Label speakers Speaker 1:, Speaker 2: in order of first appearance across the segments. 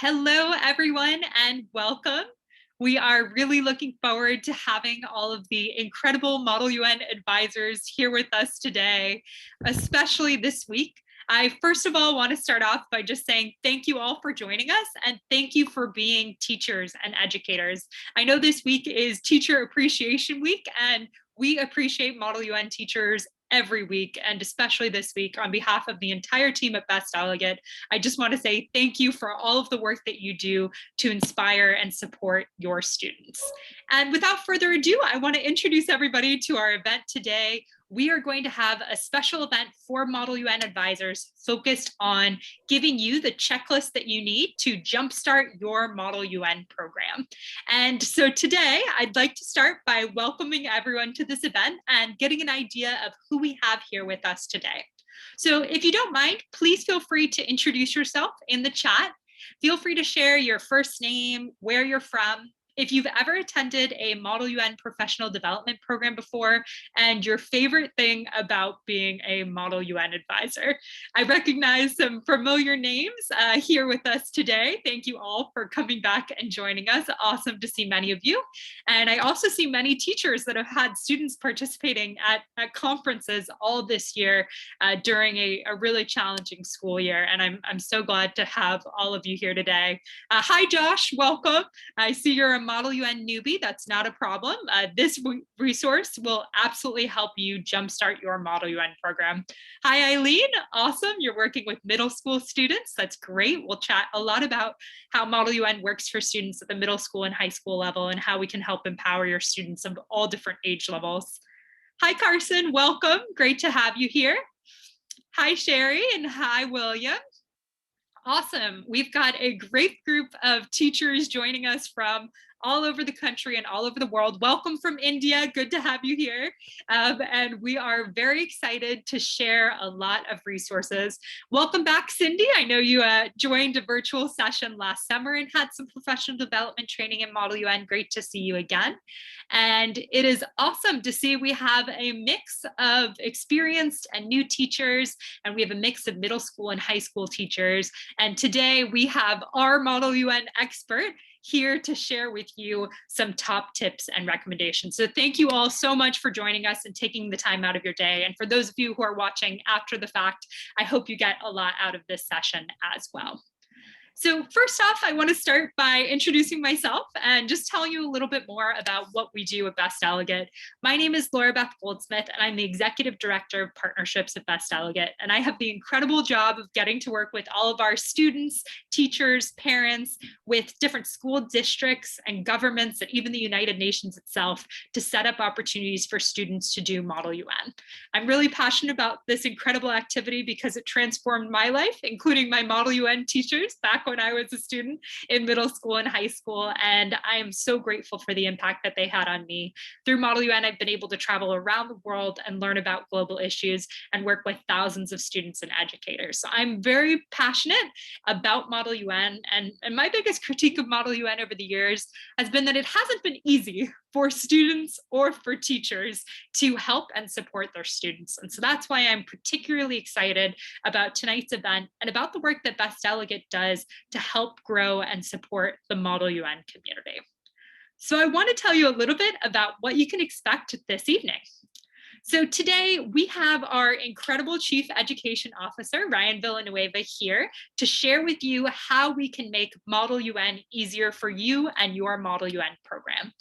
Speaker 1: Hello, everyone, and welcome. We are really looking forward to having all of the incredible Model UN advisors here with us today, especially this week. I first of all want to start off by just saying thank you all for joining us and thank you for being teachers and educators. I know this week is Teacher Appreciation Week, and we appreciate Model UN teachers every week, and especially this week. On behalf of the entire team at Best Delegate, I just want to say thank you for all of the work that you do to inspire and support your students. And without further ado, I want to introduce everybody to our event today. We are going to have a special event for Model UN advisors focused on giving you the checklist that you need to jumpstart your Model UN program. And so today, I'd like to start by welcoming everyone to this event and getting an idea of who we have here with us today. So if you don't mind, please feel free to introduce yourself in the chat. Feel free to share your first name, where you're from, if you've ever attended a Model UN professional development program before, and your favorite thing about being a Model UN advisor. I recognize some familiar names here with us today. Thank you all for coming back and joining us. Awesome to see many of you. And I also see many teachers that have had students participating at conferences all this year during a really challenging school year. And I'm so glad to have all of you here today. Hi, Josh, welcome. I see you're a Model UN newbie. That's not a problem. This resource will absolutely help you jumpstart your Model UN program. Hi, Eileen. Awesome. You're working with middle school students. That's great. We'll chat a lot about how Model UN works for students at the middle school and high school level and how we can help empower your students of all different age levels. Hi, Carson. Welcome. Great to have you here. Hi, Sherry, and hi, William. Awesome. We've got a great group of teachers joining us from all over the country and all over the world. Welcome from India. Good to have you here. And we are very excited to share a lot of resources. Welcome back, Cindy. I know you joined a virtual session last summer and had some professional development training in Model UN. Great to see you again. And it is awesome to see we have a mix of experienced and new teachers, and we have a mix of middle school and high school teachers. And today we have our Model UN expert here to share with you some top tips and recommendations. So thank you all so much for joining us and taking the time out of your day. And for those of you who are watching after the fact, I hope you get a lot out of this session as well. So first off, I want to start by introducing myself and just telling you a little bit more about what we do at Best Delegate. My name is Laura Beth Goldsmith, and I'm the Executive Director of Partnerships at Best Delegate. And I have the incredible job of getting to work with all of our students, teachers, parents, with different school districts and governments, and even the United Nations itself to set up opportunities for students to do Model UN. I'm really passionate about this incredible activity because it transformed my life, including my Model UN teachers back when I was a student in middle school and high school. And I am so grateful for the impact that they had on me. Through Model UN, I've been able to travel around the world and learn about global issues and work with thousands of students and educators. So I'm very passionate about Model UN. And my biggest critique of Model UN over the years has been that it hasn't been easy for students or for teachers to help and support their students. And so that's why I'm particularly excited about tonight's event and about the work that Best Delegate does to help grow and support the Model UN community. So I want to tell you a little bit about what you can expect this evening. So today we have our incredible Chief Education Officer, Ryan Villanueva, here to share with you how we can make Model UN easier for you and your Model UN program.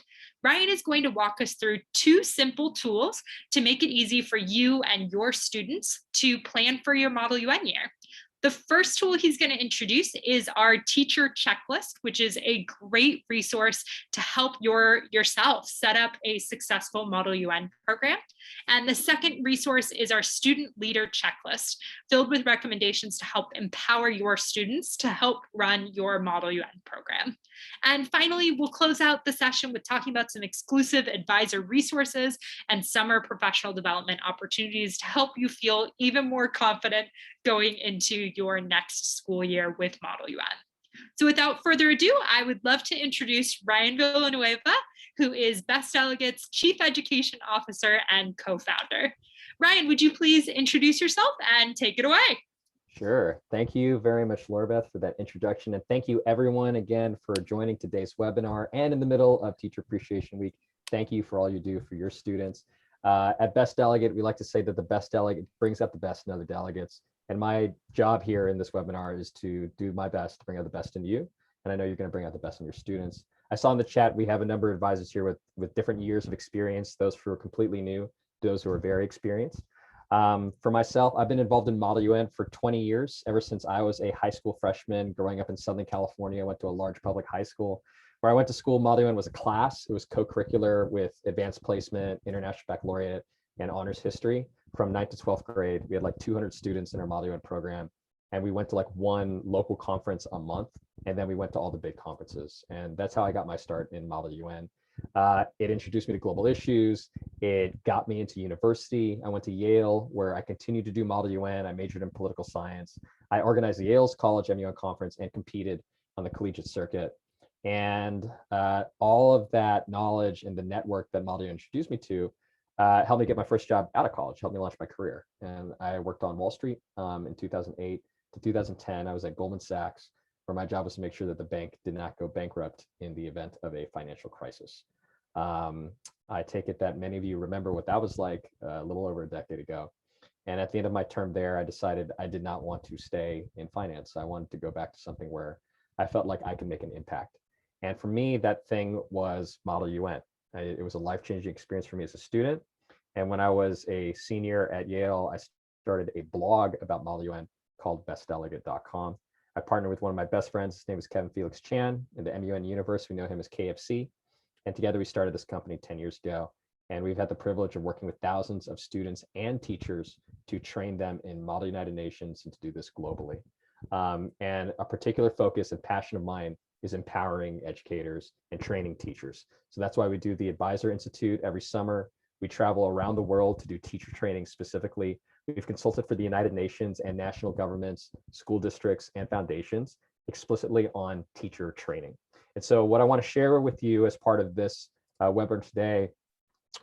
Speaker 1: Ryan is going to walk us through two simple tools to make it easy for you and your students to plan for your Model UN year. The first tool he's going to introduce is our teacher checklist, which is a great resource to help yourself set up a successful Model UN program. And the second resource is our student leader checklist, filled with recommendations to help empower your students to help run your Model UN program. And finally, we'll close out the session with talking about some exclusive advisor resources and summer professional development opportunities to help you feel even more confident going into your next school year with Model UN. So without further ado, I would love to introduce Ryan Villanueva, who is Best Delegate's Chief Education Officer and co-founder. Ryan, would you please introduce yourself and take it away?
Speaker 2: Sure. Thank you very much, Laura Beth, for that introduction. And thank you everyone again for joining today's webinar. And in the middle of Teacher Appreciation Week, thank you for all you do for your students. At Best Delegate, we like to say that the best delegate brings out the best in other delegates. And my job here in this webinar is to do my best to bring out the best in you. And I know you're going to bring out the best in your students. I saw in the chat, we have a number of advisors here with different years of experience, those who are completely new, those who are very experienced. For myself, I've been involved in Model UN for 20 years, ever since I was a high school freshman growing up in Southern California. I went to a large public high school. Where I went to school, Model UN was a class. It was co-curricular with advanced placement, international baccalaureate, and honors history. From 9th to 12th grade, we had like 200 students in our Model UN program. And we went to like one local conference a month. And then we went to all the big conferences. And that's how I got my start in Model UN. It introduced me to global issues. It got me into university. I went to Yale, where I continued to do Model UN. I majored in political science. I organized the Yale's College MUN conference and competed on the collegiate circuit. And all of that knowledge and the network that Model UN introduced me to helped me get my first job out of college, helped me launch my career. And I worked on Wall Street in 2008 to 2010. I was at Goldman Sachs, where my job was to make sure that the bank did not go bankrupt in the event of a financial crisis. I take it that many of you remember what that was like a little over a decade ago. And at the end of my term there, I decided I did not want to stay in finance. I wanted to go back to something where I felt like I could make an impact. And for me, that thing was Model UN. It was a life-changing experience for me as a student. And when I was a senior at Yale, I started a blog about Model UN called bestdelegate.com. I partnered with one of my best friends. His name is Kevin Felix Chan in the MUN universe. We know him as KFC. And together we started this company 10 years ago. And we've had the privilege of working with thousands of students and teachers to train them in Model United Nations and to do this globally. And a particular focus and passion of mine is empowering educators and training teachers. So that's why we do the Advisor Institute every summer. We travel around the world to do teacher training specifically. We've consulted for the United Nations and national governments, school districts, and foundations explicitly on teacher training. And so what I want to share with you as part of this webinar today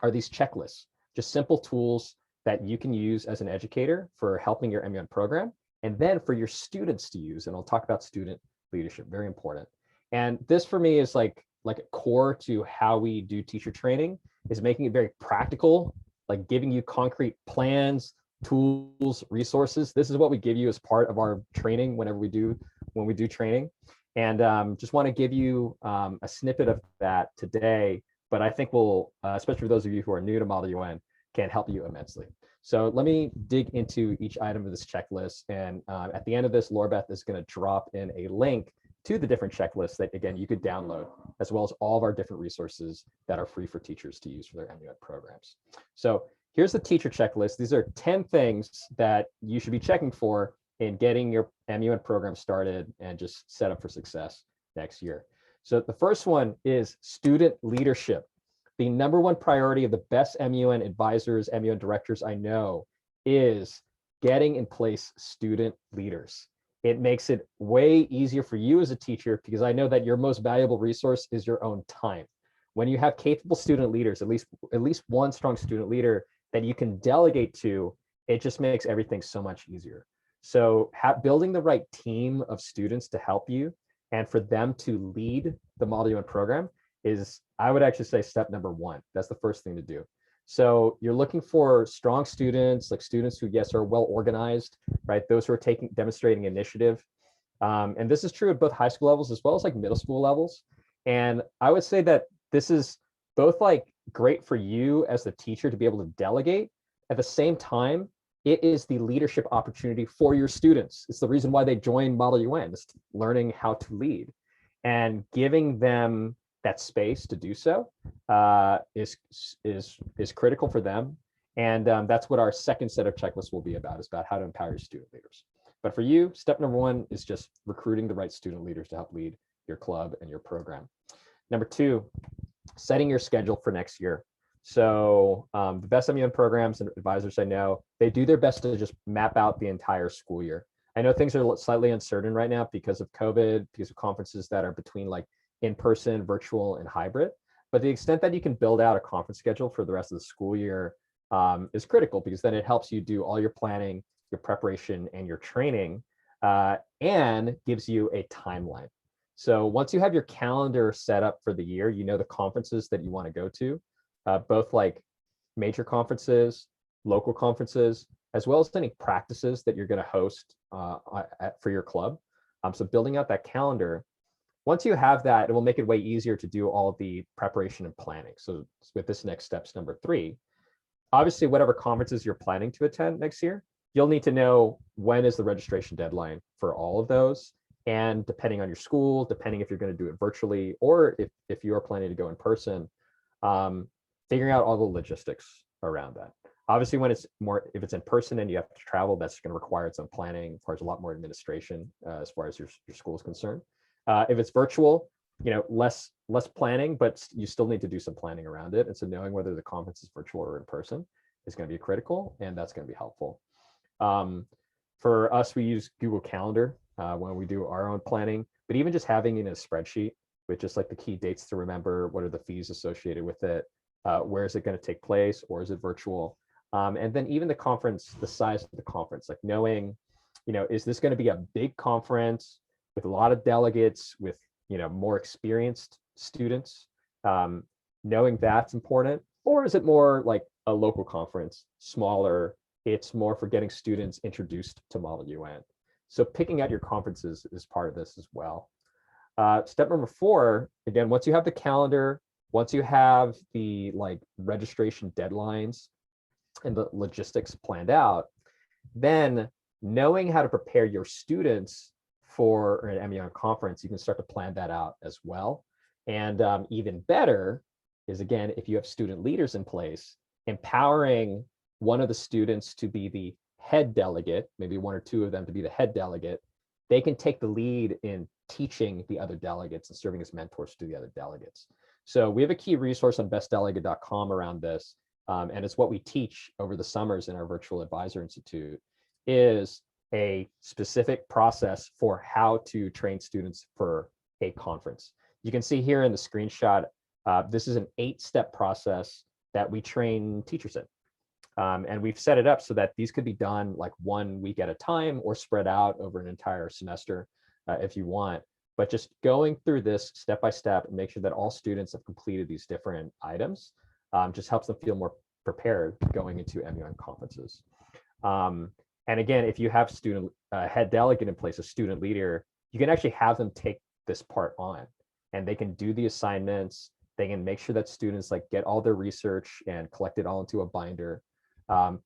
Speaker 2: are these checklists, just simple tools that you can use as an educator for helping your MUN program, and then for your students to use. And I'll talk about student leadership, very important. And this for me is like a core to how we do teacher training, is making it very practical, like giving you concrete plans, tools, resources. This is what we give you as part of our training when we do training. And just want to give you a snippet of that today, but I think we'll, especially for those of you who are new to Model UN, can help you immensely. So let me dig into each item of this checklist. And at the end of this, Laura Beth is going to drop in a link to the different checklists that, again, you could download, as well as all of our different resources that are free for teachers to use for their MUN programs. So here's the teacher checklist. These are 10 things that you should be checking for in getting your MUN program started and just set up for success next year. So the first one is student leadership. The number one priority of the best MUN advisors, MUN directors I know is getting in place student leaders. It makes it way easier for you as a teacher, because I know that your most valuable resource is your own time. When you have capable student leaders, at least one strong student leader that you can delegate to, it just makes everything so much easier. So building the right team of students to help you and for them to lead the Model UN program is, I would actually say, step number one. That's the first thing to do. So you're looking for strong students, like students who, yes, are well organized, right? Those who are demonstrating initiative. And this is true at both high school levels as well as like middle school levels. And I would say that this is both like great for you as the teacher to be able to delegate. At the same time, it is the leadership opportunity for your students. It's the reason why they join Model UN, is learning how to lead, and giving them that space to do so is critical for them. And that's what our second set of checklists will be about, is about how to empower your student leaders. But for you, step number one is just recruiting the right student leaders to help lead your club and your program. Number two, setting your schedule for next year. So the best MUN programs and advisors I know, they do their best to just map out the entire school year. I know things are slightly uncertain right now because of COVID, because of conferences that are between like in-person, virtual, and hybrid. But the extent that you can build out a conference schedule for the rest of the school year is critical, because then it helps you do all your planning your preparation and your training, and gives you a timeline. So once you have your calendar set up for the year, you know the conferences that you want to go to, both like major conferences, local conferences, as well as any practices that you're going to host for your club. So building out that calendar, once you have that, it will make it way easier to do all of the preparation and planning. So with this next steps, number 3, obviously whatever conferences you're planning to attend next year, you'll need to know when is the registration deadline for all of those. And depending on your school, depending if you're going to do it virtually, or if you are planning to go in person, figuring out all the logistics around that. Obviously, if it's in person and you have to travel, that's going to require some planning, requires a lot more administration as far as your school is concerned. If it's virtual, less planning, but you still need to do some planning around it. And so knowing whether the conference is virtual or in person is going to be critical, and that's going to be helpful. For us, we use Google Calendar when we do our own planning, but even just having it in a spreadsheet with just like the key dates to remember, what are the fees associated with it, where is it going to take place, or is it virtual? And then even the conference, the size of the conference, like knowing, is this going to be a big conference with a lot of delegates, with more experienced students? Knowing that's important, or is it more like a local conference, smaller? It's more for getting students introduced to Model UN. So picking out your conferences is part of this as well. Step number 4, again, once you have the calendar, once you have the registration deadlines and the logistics planned out, then knowing how to prepare your students for an MUN conference, you can start to plan that out as well. And even better is, again, if you have student leaders in place, empowering one of the students to be the head delegate, maybe 1 or 2 of them to be the head delegate. They can take the lead in teaching the other delegates and serving as mentors to the other delegates. So we have a key resource on bestdelegate.com around this, and it's what we teach over the summers in our Virtual Advisor Institute, is a specific process for how to train students for a conference. You can see here in the screenshot, this is an 8-step process that we train teachers in. And we've set it up so that these could be done like 1 week at a time or spread out over an entire semester if you want. But just going through this step by step and make sure that all students have completed these different items just helps them feel more prepared going into MUN conferences. And again, if you have student head delegate in place, a student leader, you can actually have them take this part on, and they can do the assignments. They can make sure that students get all their research and collect it all into a binder.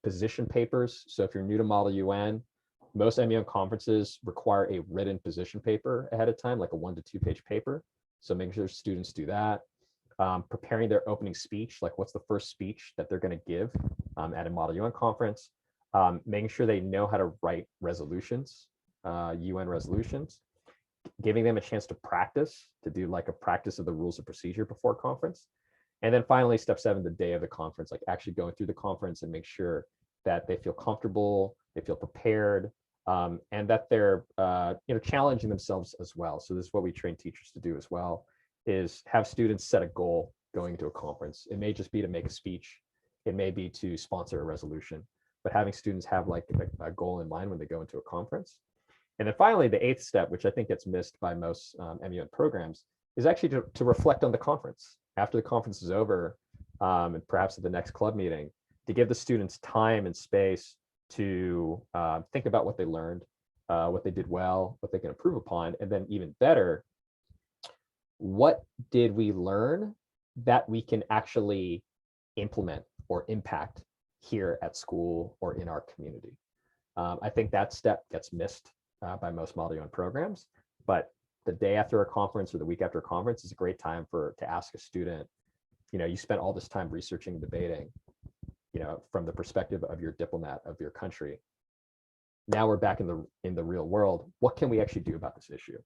Speaker 2: Position papers. So if you're new to Model UN, most MUN conferences require a written position paper ahead of time, like a 1 to 2 page paper. So making sure students do that. Preparing their opening speech, like what's the first speech that they're going to give at a Model UN conference. Making sure they know how to write resolutions, UN resolutions. Giving them a chance to practice, to do like a practice of the rules of procedure before conference. And then finally, step 7, the day of the conference, like actually going through the conference and make sure that they feel comfortable, they feel prepared, and that they're challenging themselves as well. So this is what we train teachers to do as well, is have students set a goal going into a conference. It may just be to make a speech. It may be to sponsor a resolution, but having students have like a goal in mind when they go into a conference. And then finally, the 8th step, which I think gets missed by most MUN programs, is actually to reflect on the conference. After the conference is over, and perhaps at the next club meeting, to give the students time and space to think about what they learned, what they did well, what they can improve upon, and then even better, what did we learn that we can actually implement or impact here at school or in our community. I think that step gets missed by most Model UN programs, but the day after a conference or the week after a conference is a great time to ask a student, you spent all this time researching and debating, from the perspective of your diplomat of your country. Now we're back in the real world. What can we actually do about this issue?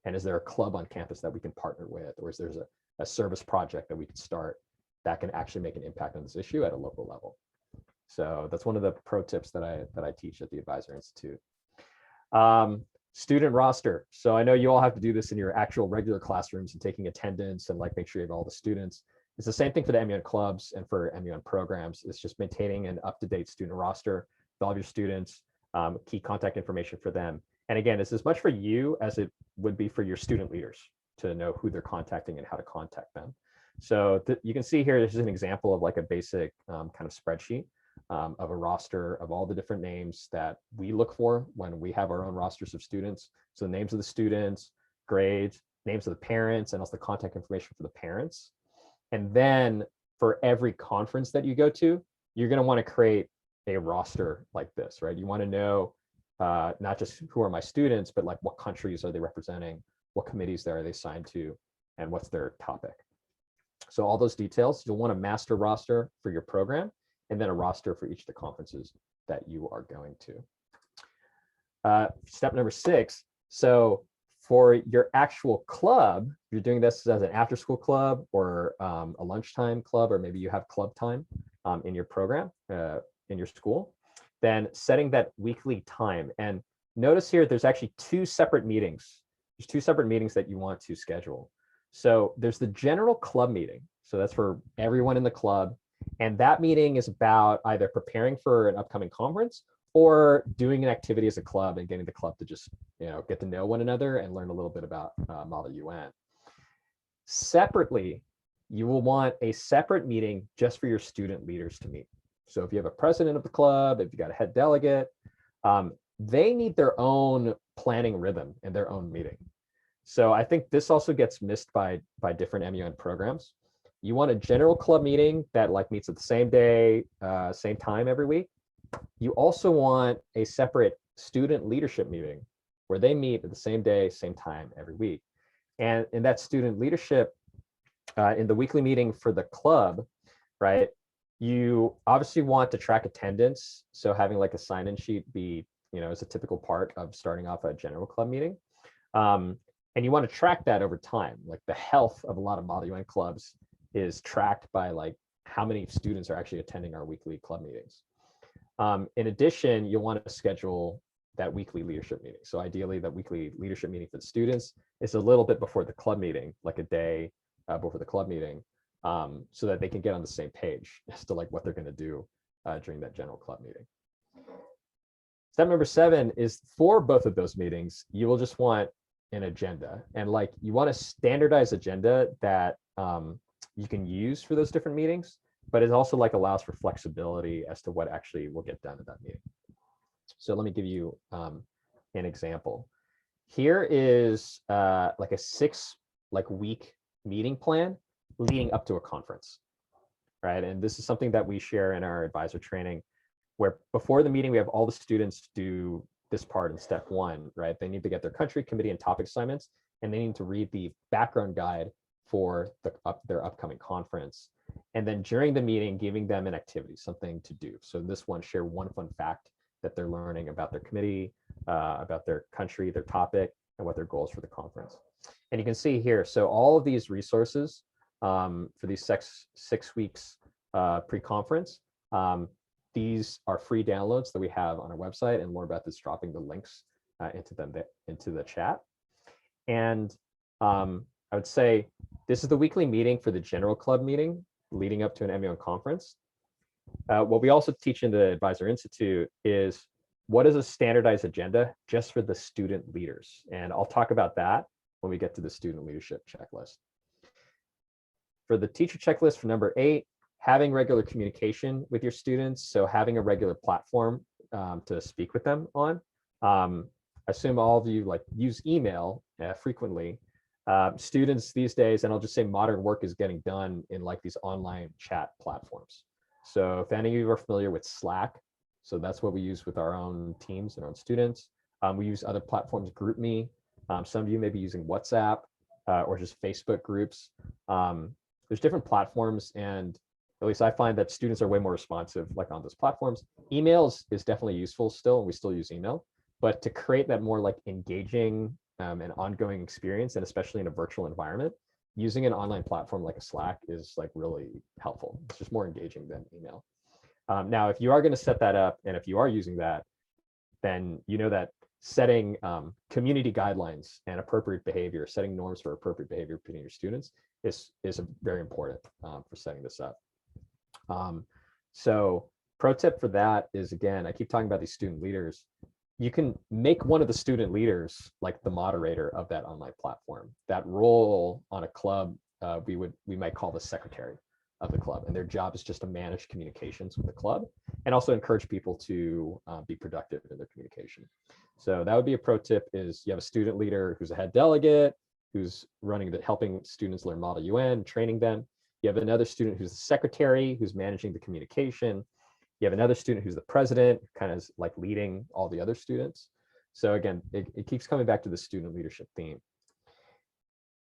Speaker 2: And is there a club on campus that we can partner with, or is there a service project that we could start that can actually make an impact on this issue at a local level? So that's one of the pro tips that I teach at the Advisor Institute. Student roster. So I know you all have to do this in your actual regular classrooms and taking attendance and make sure you have all the students. It's the same thing for the MUN clubs and for MUN programs. It's just maintaining an up-to-date student roster with all of your students. key contact information for them. And again, it's as much for you as it would be for your student leaders to know who they're contacting and how to contact them. So you can see here, this is an example of like a basic kind of spreadsheet of a roster of all the different names that we look for when we have our own rosters of students. So the names of the students, grades, names of the parents, and also the contact information for the parents. And then for every conference that you go to, you're going to want to create a roster like this, right? You want to know not just who are my students, but like what countries are they representing, what committees are they signed to, and what's their topic. So all those details, you'll want a master roster for your program, and then a roster for each of the conferences that you are going to. Step number 6, so for your actual club, you're doing this as an after-school club or a lunchtime club, or maybe you have club time in your program, in your school, then setting that weekly time. And notice here, there's actually 2 separate meetings. There's 2 separate meetings that you want to schedule. So there's the general club meeting. So that's for everyone in the club. And that meeting is about either preparing for an upcoming conference or doing an activity as a club and getting the club to just, get to know one another and learn a little bit about Model UN. Separately, you will want a separate meeting just for your student leaders to meet. So if you have a president of the club, if you got a head delegate, they need their own planning rhythm and their own meeting. So I think this also gets missed by different MUN programs. You want a general club meeting that like meets at the same day, same time every week. You also want a separate student leadership meeting where they meet at the same day, same time every week. And in that student leadership, in the weekly meeting for the club, right, you obviously want to track attendance. So having like a sign-in sheet be, is a typical part of starting off a general club meeting. And you want to track that over time. Like the health of a lot of Model UN clubs is tracked by like how many students are actually attending our weekly club meetings. In addition, you'll want to schedule that weekly leadership meeting. So ideally, that weekly leadership meeting for the students is a little bit before the club meeting, like a day before the club meeting, so that they can get on the same page as to like what they're going to do during that general club meeting. Step number 7 is for both of those meetings, you will just want an agenda, and like you want a standardized agenda that you can use for those different meetings, but it also like allows for flexibility as to what actually will get done at that meeting. So let me give you an example. Here is like a 6-week meeting plan leading up to a conference, right? And this is something that we share in our advisor training, where before the meeting, we have all the students do this part in step 1, right? They need to get their country, committee, and topic assignments, and they need to read the background guide for their upcoming conference. And then during the meeting, giving them an activity, something to do. So this one, share one fun fact that they're learning about their committee, about their country, their topic, and what their goals for the conference. And you can see here, so all of these resources for these 6 weeks pre-conference, these are free downloads that we have on our website, and Laurbeth is dropping the links into the chat. And I would say this is the weekly meeting for the general club meeting leading up to an MUN conference. What we also teach in the Advisor Institute is what is a standardized agenda just for the student leaders. And I'll talk about that when we get to the student leadership checklist. For the teacher checklist for number 8, having regular communication with your students. So having a regular platform to speak with them on. I assume all of you like use email frequently. Students these days, and I'll just say modern work is getting done in like these online chat platforms. So if any of you are familiar with Slack, so that's what we use with our own teams and our own students. We use other platforms, GroupMe. Some of you may be using WhatsApp or just Facebook groups. There's different platforms, and at least I find that students are way more responsive like on those platforms. Emails is definitely useful still, and we still use email, but to create that more like engaging and ongoing experience, and especially in a virtual environment, using an online platform like a Slack is like really helpful. It's just more engaging than email. Now, if you are going to set that up, and if you are using that, then you know that setting community guidelines and appropriate behavior, setting norms for appropriate behavior between your students is very important for setting this up. So pro tip for that is, again, I keep talking about these student leaders. You can make one of the student leaders like the moderator of that online platform. That role on a club, we might call the secretary of the club, and their job is just to manage communications with the club and also encourage people to be productive in their communication. So that would be a pro tip: is you have a student leader who's a head delegate, who's helping students learn Model UN, training them. You have another student who's the secretary, who's managing the communication. You have another student who's the president, kind of like leading all the other students. So again, it keeps coming back to the student leadership theme.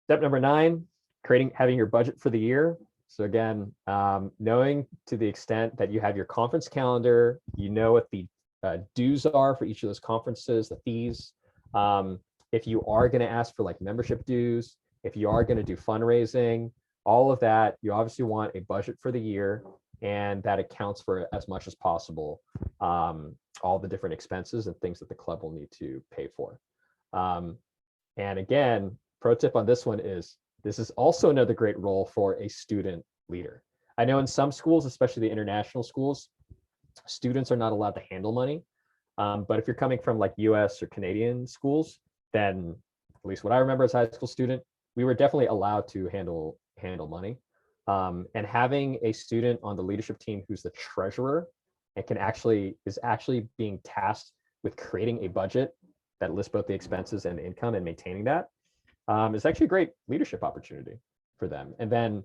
Speaker 2: Step number 9, having your budget for the year. So again, knowing to the extent that you have your conference calendar, you know what the dues are for each of those conferences, the fees. If you are going to ask for like membership dues, if you are going to do fundraising, all of that, you obviously want a budget for the year, and that accounts for as much as possible all the different expenses and things that the club will need to pay for. And again, pro tip on this one is, this is also another great role for a student leader. I know in some schools, especially the international schools, students are not allowed to handle money. But if you're coming from like US or Canadian schools, then at least what I remember as a high school student, we were definitely allowed to handle money. And having a student on the leadership team who's the treasurer and is actually being tasked with creating a budget that lists both the expenses and the income and maintaining that, is actually a great leadership opportunity for them. And then,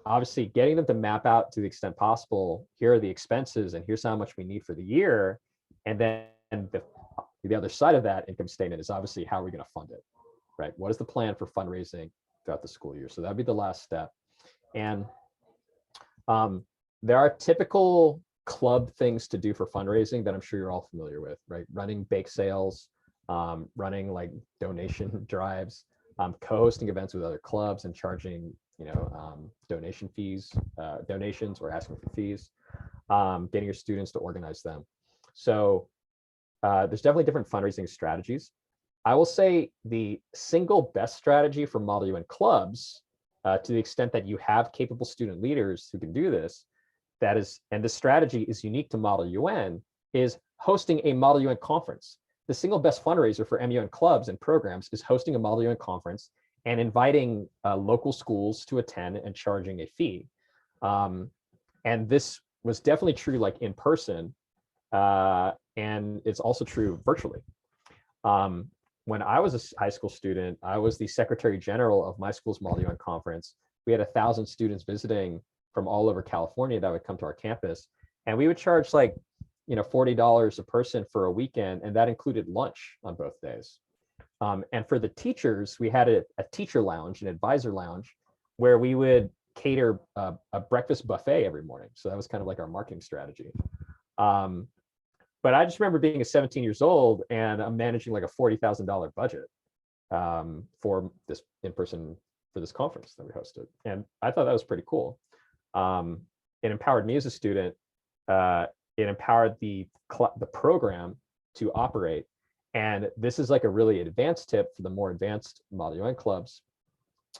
Speaker 2: obviously getting them to map out to the extent possible, here are the expenses and here's how much we need for the year. And then the other side of that income statement is obviously, how are we going to fund it, right? What is the plan for fundraising throughout the school year? So that'd be the last step. And there are typical club things to do for fundraising that I'm sure you're all familiar with, right? Running bake sales, running like donation drives, co-hosting events with other clubs and charging, donation fees, donations, or asking for fees, getting your students to organize them. So there's definitely different fundraising strategies. I will say the single best strategy for Model UN clubs, to the extent that you have capable student leaders who can do this, and this strategy is unique to Model UN, is hosting a Model UN conference. The single best fundraiser for MUN clubs and programs is hosting a Model UN conference and inviting local schools to attend and charging a fee. And this was definitely true like in person, and it's also true virtually. When I was a high school student, I was the Secretary General of my school's Model UN conference. We had 1,000 students visiting from all over California that would come to our campus, and we would charge like $40 a person for a weekend, and that included lunch on both days. And for the teachers, we had a teacher lounge, an advisor lounge, where we would cater a breakfast buffet every morning. So that was kind of like our marketing strategy. But I just remember being 17 years old, and I'm managing like a $40,000 budget for this for this conference that we hosted, and I thought that was pretty cool. It empowered me as a student. It empowered the program to operate. And this is like a really advanced tip for the more advanced Model UN clubs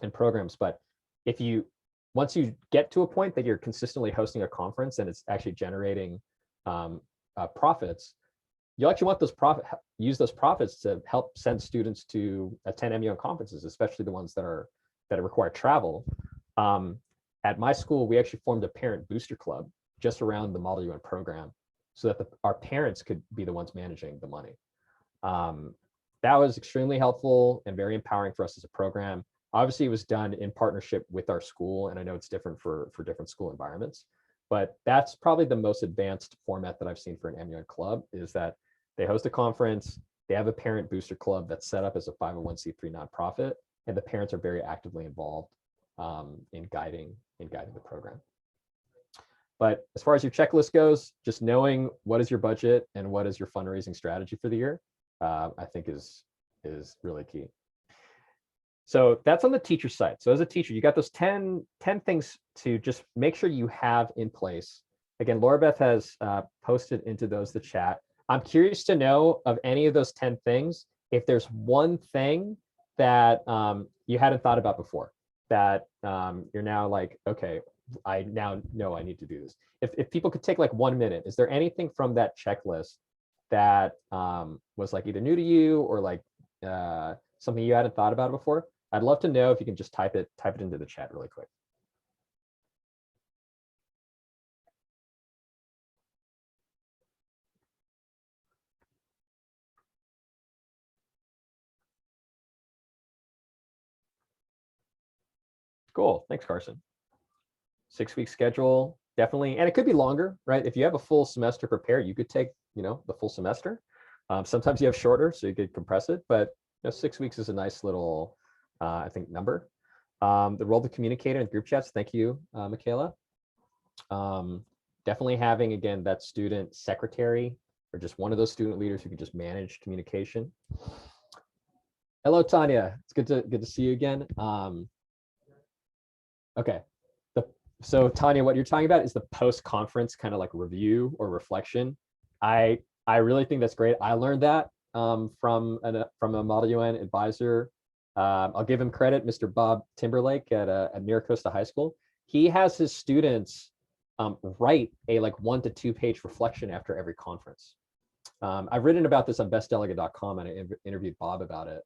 Speaker 2: and programs. But once you get to a point that you're consistently hosting a conference and it's actually generating profits, you actually want use those profits to help send students to attend MUN conferences, especially the ones that require travel. At my school, we actually formed a parent booster club just around the Model UN program, so that our parents could be the ones managing the money. That was extremely helpful and very empowering for us as a program. Obviously, it was done in partnership with our school, and I know it's different for different school environments, but that's probably the most advanced format that I've seen for an MUN club, is that they host a conference, they have a parent booster club that's set up as a 501c3 nonprofit, and the parents are very actively involved in guiding the program. But as far as your checklist goes, just knowing what is your budget and what is your fundraising strategy for the year, I think is really key. So that's on the teacher side. So as a teacher, you got those 10 things to just make sure you have in place. Again, Laura Beth has posted into the chat. I'm curious to know, of any of those 10 things, if there's one thing that you hadn't thought about before, that you're now like, okay, I now know I need to do this. If people could take like 1 minute, is there anything from that checklist that was like either new to you or like something you hadn't thought about before? I'd love to know if you can just type it into the chat really quick. Cool, thanks, Carson. 6-week schedule, definitely, and it could be longer, right? If you have a full semester prepared, you could take, the full semester. Sometimes you have shorter, so you could compress it, but 6 weeks is a nice little, I think, number. The role of the communicator in group chats, thank you, Michaela. Definitely having, again, that student secretary or just one of those student leaders who can just manage communication. Hello, Tanya. It's good to see you again. Okay. So Tanya, what you're talking about is the post-conference kind of like review or reflection. I really think that's great. I learned that from a Model UN advisor. I'll give him credit, Mr. Bob Timberlake at Miracosta High School. He has his students write a like 1 to 2 page reflection after every conference. I've written about this on bestdelegate.com and I interviewed Bob about it.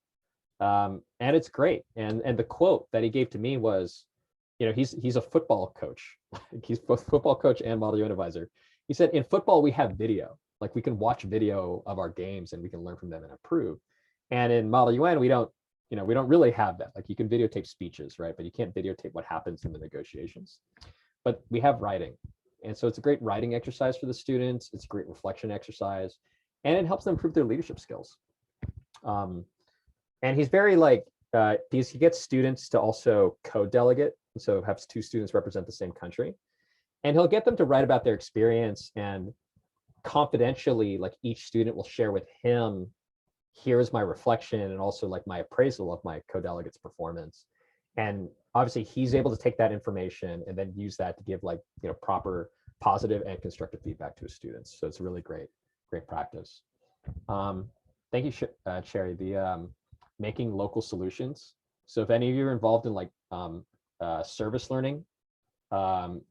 Speaker 2: And it's great. And the quote that he gave to me was, he's a football coach. He's both football coach and Model UN advisor. He said, in football, we have video. Like we can watch video of our games and we can learn from them and improve. And in Model UN, we don't really have that. Like you can videotape speeches, right? But you can't videotape what happens in the negotiations. But we have writing. And so it's a great writing exercise for the students. It's a great reflection exercise. And it helps them improve their leadership skills. And he's very because he gets students to also co-delegate. So have 2 students represent the same country. And he'll get them to write about their experience, and confidentially, like each student will share with him, here's my reflection and also like my appraisal of my co-delegate's performance. And obviously he's able to take that information and then use that to give proper positive and constructive feedback to his students. So it's a really great practice. Thank you, Sherry. The making local solutions. So if any of you are involved in service learning,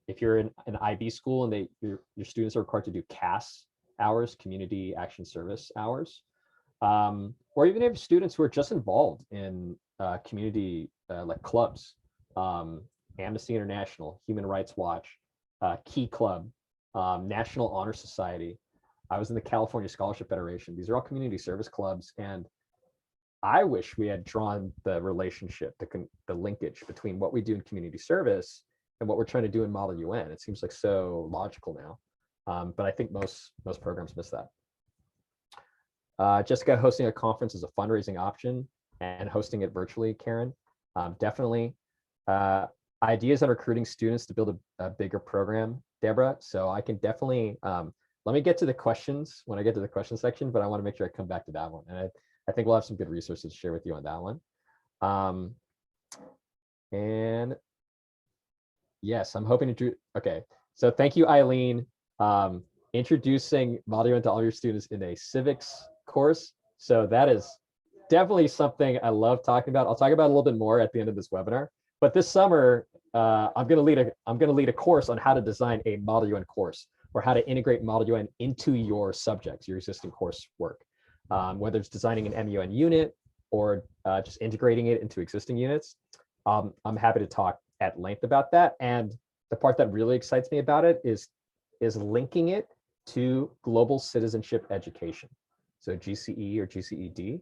Speaker 2: if you're in an IB school and your students are required to do CAS hours, community action service hours, or even if students who are just involved in community like clubs, Amnesty International, Human Rights Watch, Key Club, National Honor Society. I was in the California Scholarship Federation. These are all community service clubs, and I wish we had drawn the relationship, the linkage between what we do in community service and what we're trying to do in Model UN. It seems like so logical now, but I think most programs miss that. Jessica, hosting a conference is a fundraising option, and hosting it virtually, Karen, definitely. Ideas on recruiting students to build a bigger program, Deborah. So I can definitely, let me get to the questions when I get to the question section, but I want to make sure I come back to that one. And I think we'll have some good resources to share with you on that one. And yes, I'm hoping to, okay. So thank you, Eileen. Introducing Model UN to all your students in a civics course. So that is definitely something I love talking about. I'll talk about it a little bit more at the end of this webinar. But this summer, I'm going to lead a course on how to design a Model UN course, or how to integrate Model UN into your subjects, your existing coursework. Whether it's designing an MUN unit or just integrating it into existing units. I'm happy to talk at length about that. And the part that really excites me about it is linking it to global citizenship education. So GCE or GCED.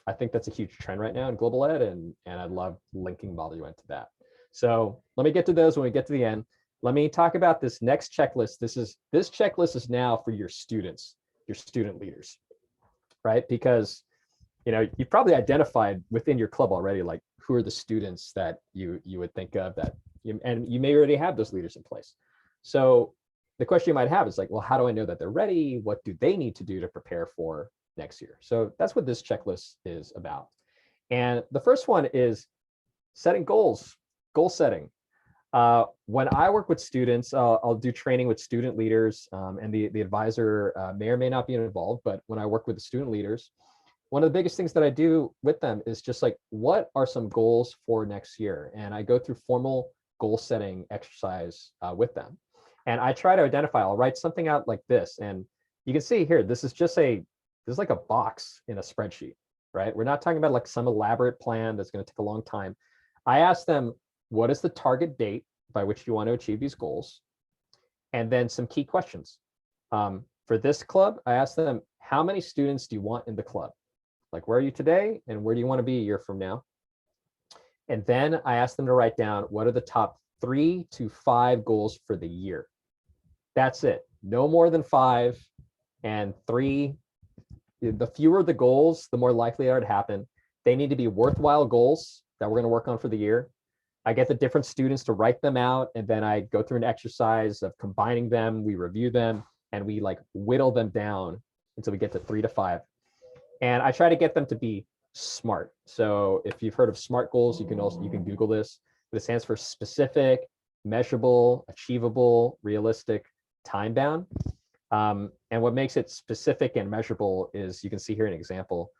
Speaker 2: I think that's a huge trend right now in global ed, and I love linking Model UN to that. So let me get to those when we get to the end. Let me talk about this next checklist. This checklist is now for your students, your student leaders, right? Because you've probably identified within your club already, like who are the students that you would think of and you may already have those leaders in place. So the question you might have is like, well, how do I know that they're ready? What do they need to do to prepare for next year? So that's what this checklist is about. And the first one is setting goals, goal setting. When I work with students, I'll do training with student leaders, and the advisor may or may not be involved, but when I work with the student leaders, one of the biggest things that I do with them is just like, what are some goals for next year? And I go through formal goal setting exercise with them. And I try to identify, I'll write something out like this. And you can see here, this is like a box in a spreadsheet, right? We're not talking about like some elaborate plan that's going to take a long time. I ask them, what is the target date by which you want to achieve these goals? And then some key questions. For this club, I asked them, how many students do you want in the club? Like, where are you today and where do you want to be a year from now? And then I asked them to write down what are the top 3 to 5 goals for the year. That's it. No more than 5 and 3. The fewer the goals, the more likely they are to happen. They need to be worthwhile goals that we're going to work on for the year. I get the different students to write them out, and then I go through an exercise of combining them. We review them, and we like whittle them down until we get to 3 to 5. And I try to get them to be SMART. So if you've heard of SMART goals, you can Google this. It stands for specific, measurable, achievable, realistic, time bound. And what makes it specific and measurable is, you can see here an example,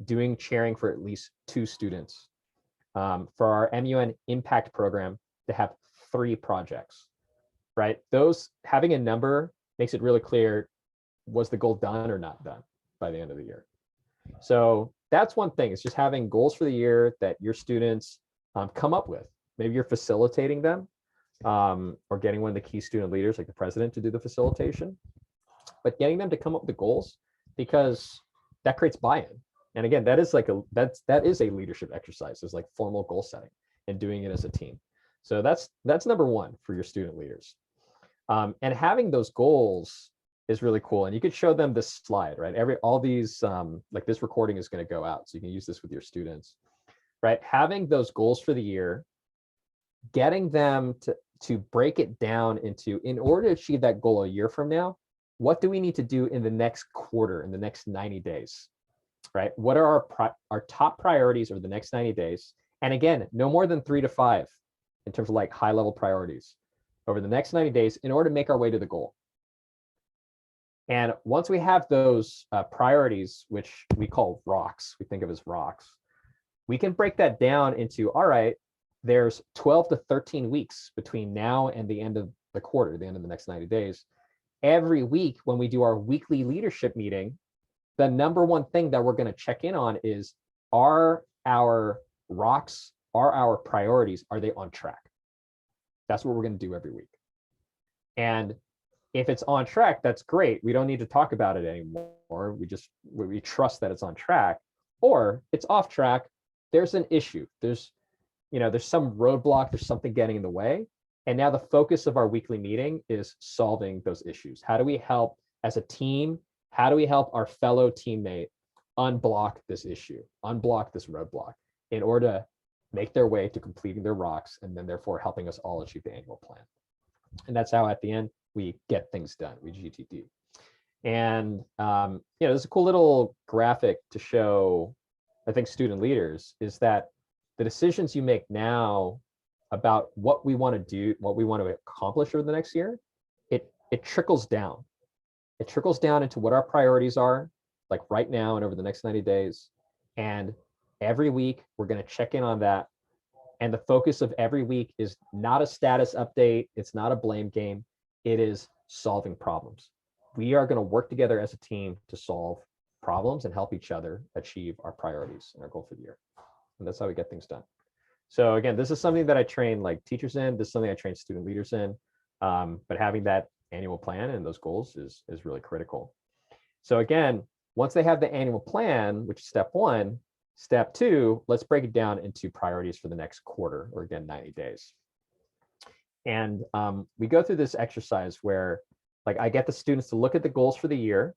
Speaker 2: doing chairing for at least 2 students. For our MUN impact program, to have 3 projects, right? Those, having a number makes it really clear, was the goal done or not done by the end of the year? So that's one thing. It's just having goals for the year that your students come up with. Maybe you're facilitating them, or getting one of the key student leaders, like the president, to do the facilitation. But getting them to come up with the goals, because that creates buy-in. And again, that is a leadership exercise. It's like formal goal setting and doing it as a team. So that's number 1 for your student leaders. And having those goals is really cool. And you could show them this slide, right? All these, like this recording is going to go out, so you can use this with your students, right? Having those goals for the year, getting them to break it down into, in order to achieve that goal a year from now, what do we need to do in the next quarter, in the next 90 days, right? What are our top priorities over the next 90 days? And again, no more than 3 to 5 in terms of like high level priorities over the next 90 days in order to make our way to the goal. And once we have those priorities, which we call rocks, we think of as rocks, we can break that down into, all right, there's 12 to 13 weeks between now and the end of the quarter, the end of the next 90 days. Every week when we do our weekly leadership meeting, the number 1 thing that we're going to check in on is, are our rocks, are our priorities, are they on track? That's what we're going to do every week. And if it's on track, that's great. We don't need to talk about it anymore. We trust that it's on track. Or it's off track, there's an issue. There's some roadblock, there's something getting in the way. And now the focus of our weekly meeting is solving those issues. How do we help as a team? How do we help our fellow teammate unblock this issue, unblock this roadblock, in order to make their way to completing their rocks, and then therefore helping us all achieve the annual plan? And that's how at the end we get things done, we GTD. And there's a cool little graphic to show, I think, student leaders, is that the decisions you make now about what we want to do, what we want to accomplish over the next year, it trickles down. It trickles down into what our priorities are, like right now and over the next 90 days. And every week we're going to check in on that. And the focus of every week is not a status update. It's not a blame game. It is solving problems. We are going to work together as a team to solve problems and help each other achieve our priorities and our goal for the year. And that's how we get things done. So again, this is something that I train like teachers in. This is something I train student leaders in. But having that annual plan and those goals is really critical. So again, once they have the annual plan, which is step 1, step 2, let's break it down into priorities for the next quarter, or again, 90 days. And we go through this exercise where, like, I get the students to look at the goals for the year,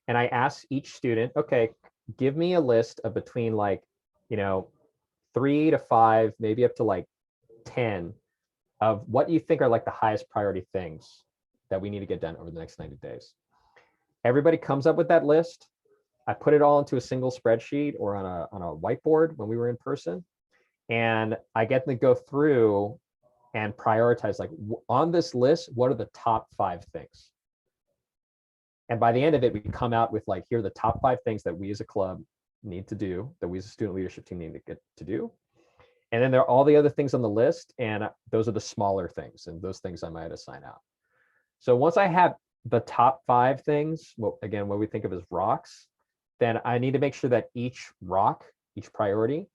Speaker 2: and I ask each student, okay, give me a list of between 3 to 5, maybe up to like 10 of what you think are like the highest priority things that we need to get done over the next 90 days. Everybody comes up with that list. I put it all into a single spreadsheet or on a whiteboard when we were in person. And I get them to go through and prioritize, like, on this list, what are the top 5 things? And by the end of it, we come out with like, here are the top 5 things that we as a club need to do, that we as a student leadership team need to get to do. And then there are all the other things on the list, and those are the smaller things, and those things I might assign out. So once I have the top 5 things, well, again, what we think of as rocks, then I need to make sure that each rock, each priority,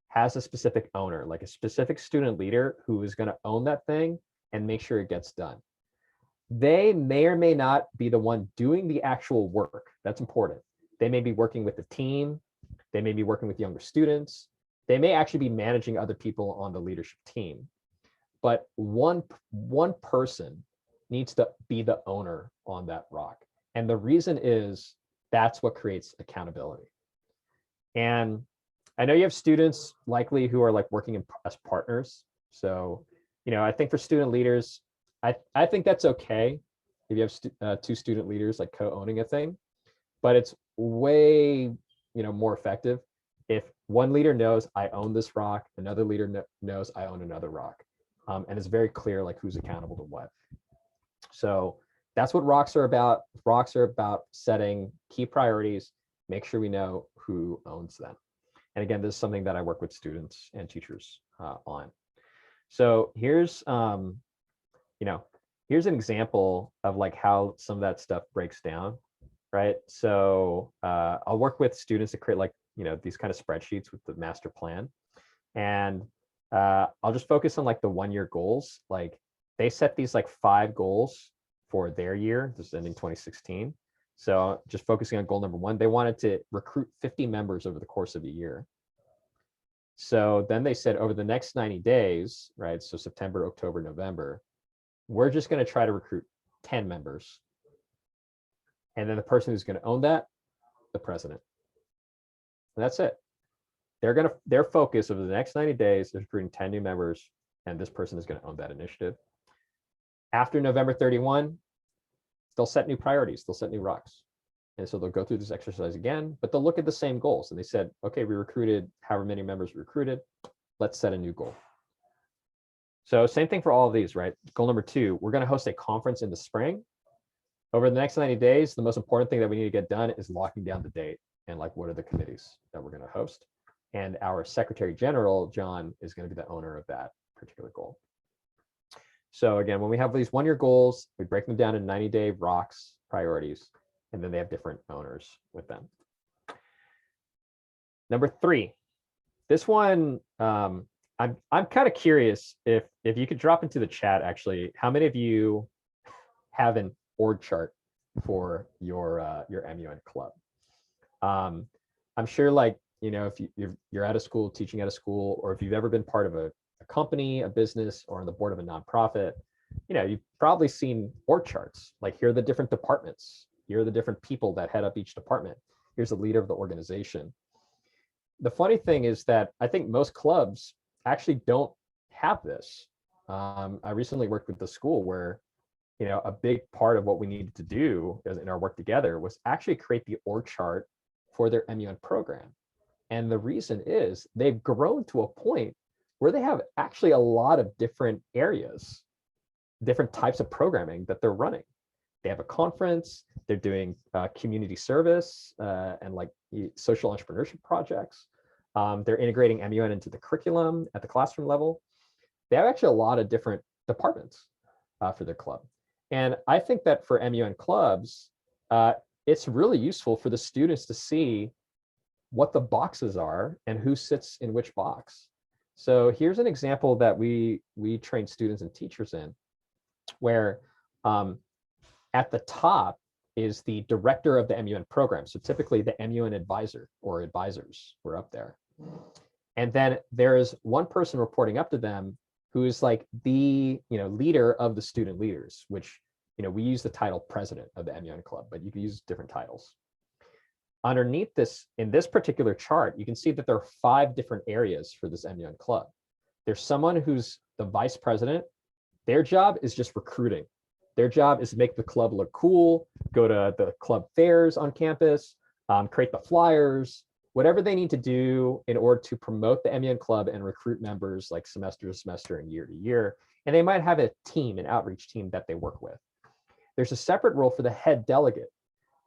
Speaker 2: has a specific owner, like a specific student leader who is going to own that thing and make sure it gets done. They may or may not be the one doing the actual work. That's important. They may be working with the team. They may be working with younger students. They may actually be managing other people on the leadership team. But one person needs to be the owner on that rock. And the reason is that's what creates accountability. And I know you have students likely who are like working as partners. So, I think for student leaders, I think that's okay if you have 2 student leaders like co-owning a thing, but it's way, more effective if one leader knows I own this rock, another leader knows I own another rock, and it's very clear like who's accountable to what. So that's what rocks are about. Rocks are about setting key priorities, make sure we know who owns them. And again, this is something that I work with students and teachers on. So here's, here's an example of like how some of that stuff breaks down, right? So I'll work with students to create like, these kind of spreadsheets with the master plan. And I'll just focus on like the 1-year goals. Like they set these like 5 goals for their year. This is ending 2016. So just focusing on goal number 1, they wanted to recruit 50 members over the course of a year. So then they said over the next 90 days, right? So September, October, November, we're just going to try to recruit 10 members. And then the person who's going to own that, the president. And that's it. Their focus over the next 90 days is recruiting 10 new members, and this person is going to own that initiative. After November 31, they'll set new priorities, they'll set new rocks. And so they'll go through this exercise again, but they'll look at the same goals. And they said, okay, we recruited however many members we recruited, let's set a new goal. So same thing for all of these, right? Goal number 2, we're going to host a conference in the spring. Over the next 90 days, the most important thing that we need to get done is locking down the date and like what are the committees that we're going to host. And our Secretary General, John, is going to be the owner of that particular goal. So again, when we have these 1-year goals, we break them down in 90-day rocks, priorities, and then they have different owners with them. Number 3, this one, I'm kind of curious if you could drop into the chat, actually, how many of you have an org chart for your MUN club? I'm sure, like, if you're at a school, teaching at a school, or if you've ever been part of a company, a business, or on the board of a nonprofit, you've probably seen org charts. Like, here are the different departments. Here are the different people that head up each department. Here's the leader of the organization. The funny thing is that I think most clubs actually don't have this. I recently worked with the school where, a big part of what we needed to do in our work together was actually create the org chart for their MUN program. And the reason is they've grown to a point where they have actually a lot of different areas, different types of programming that they're running. They have a conference, they're doing community service and like social entrepreneurship projects. They're integrating MUN into the curriculum at the classroom level. They have actually a lot of different departments for their club. And I think that for MUN clubs, it's really useful for the students to see what the boxes are and who sits in which box. So here's an example that we train students and teachers in, where at the top is the director of the MUN program. So typically the MUN advisor or advisors were up there. And then there is one person reporting up to them who is like the leader of the student leaders, which we use the title president of the MUN club, but you can use different titles. Underneath this, in this particular chart, you can see that there are 5 different areas for this MUN club. There's someone who's the vice president. Their job is just recruiting. Their job is to make the club look cool, go to the club fairs on campus, create the flyers, whatever they need to do in order to promote the MUN club and recruit members like semester to semester and year to year. And they might have a team, an outreach team that they work with. There's a separate role for the head delegate.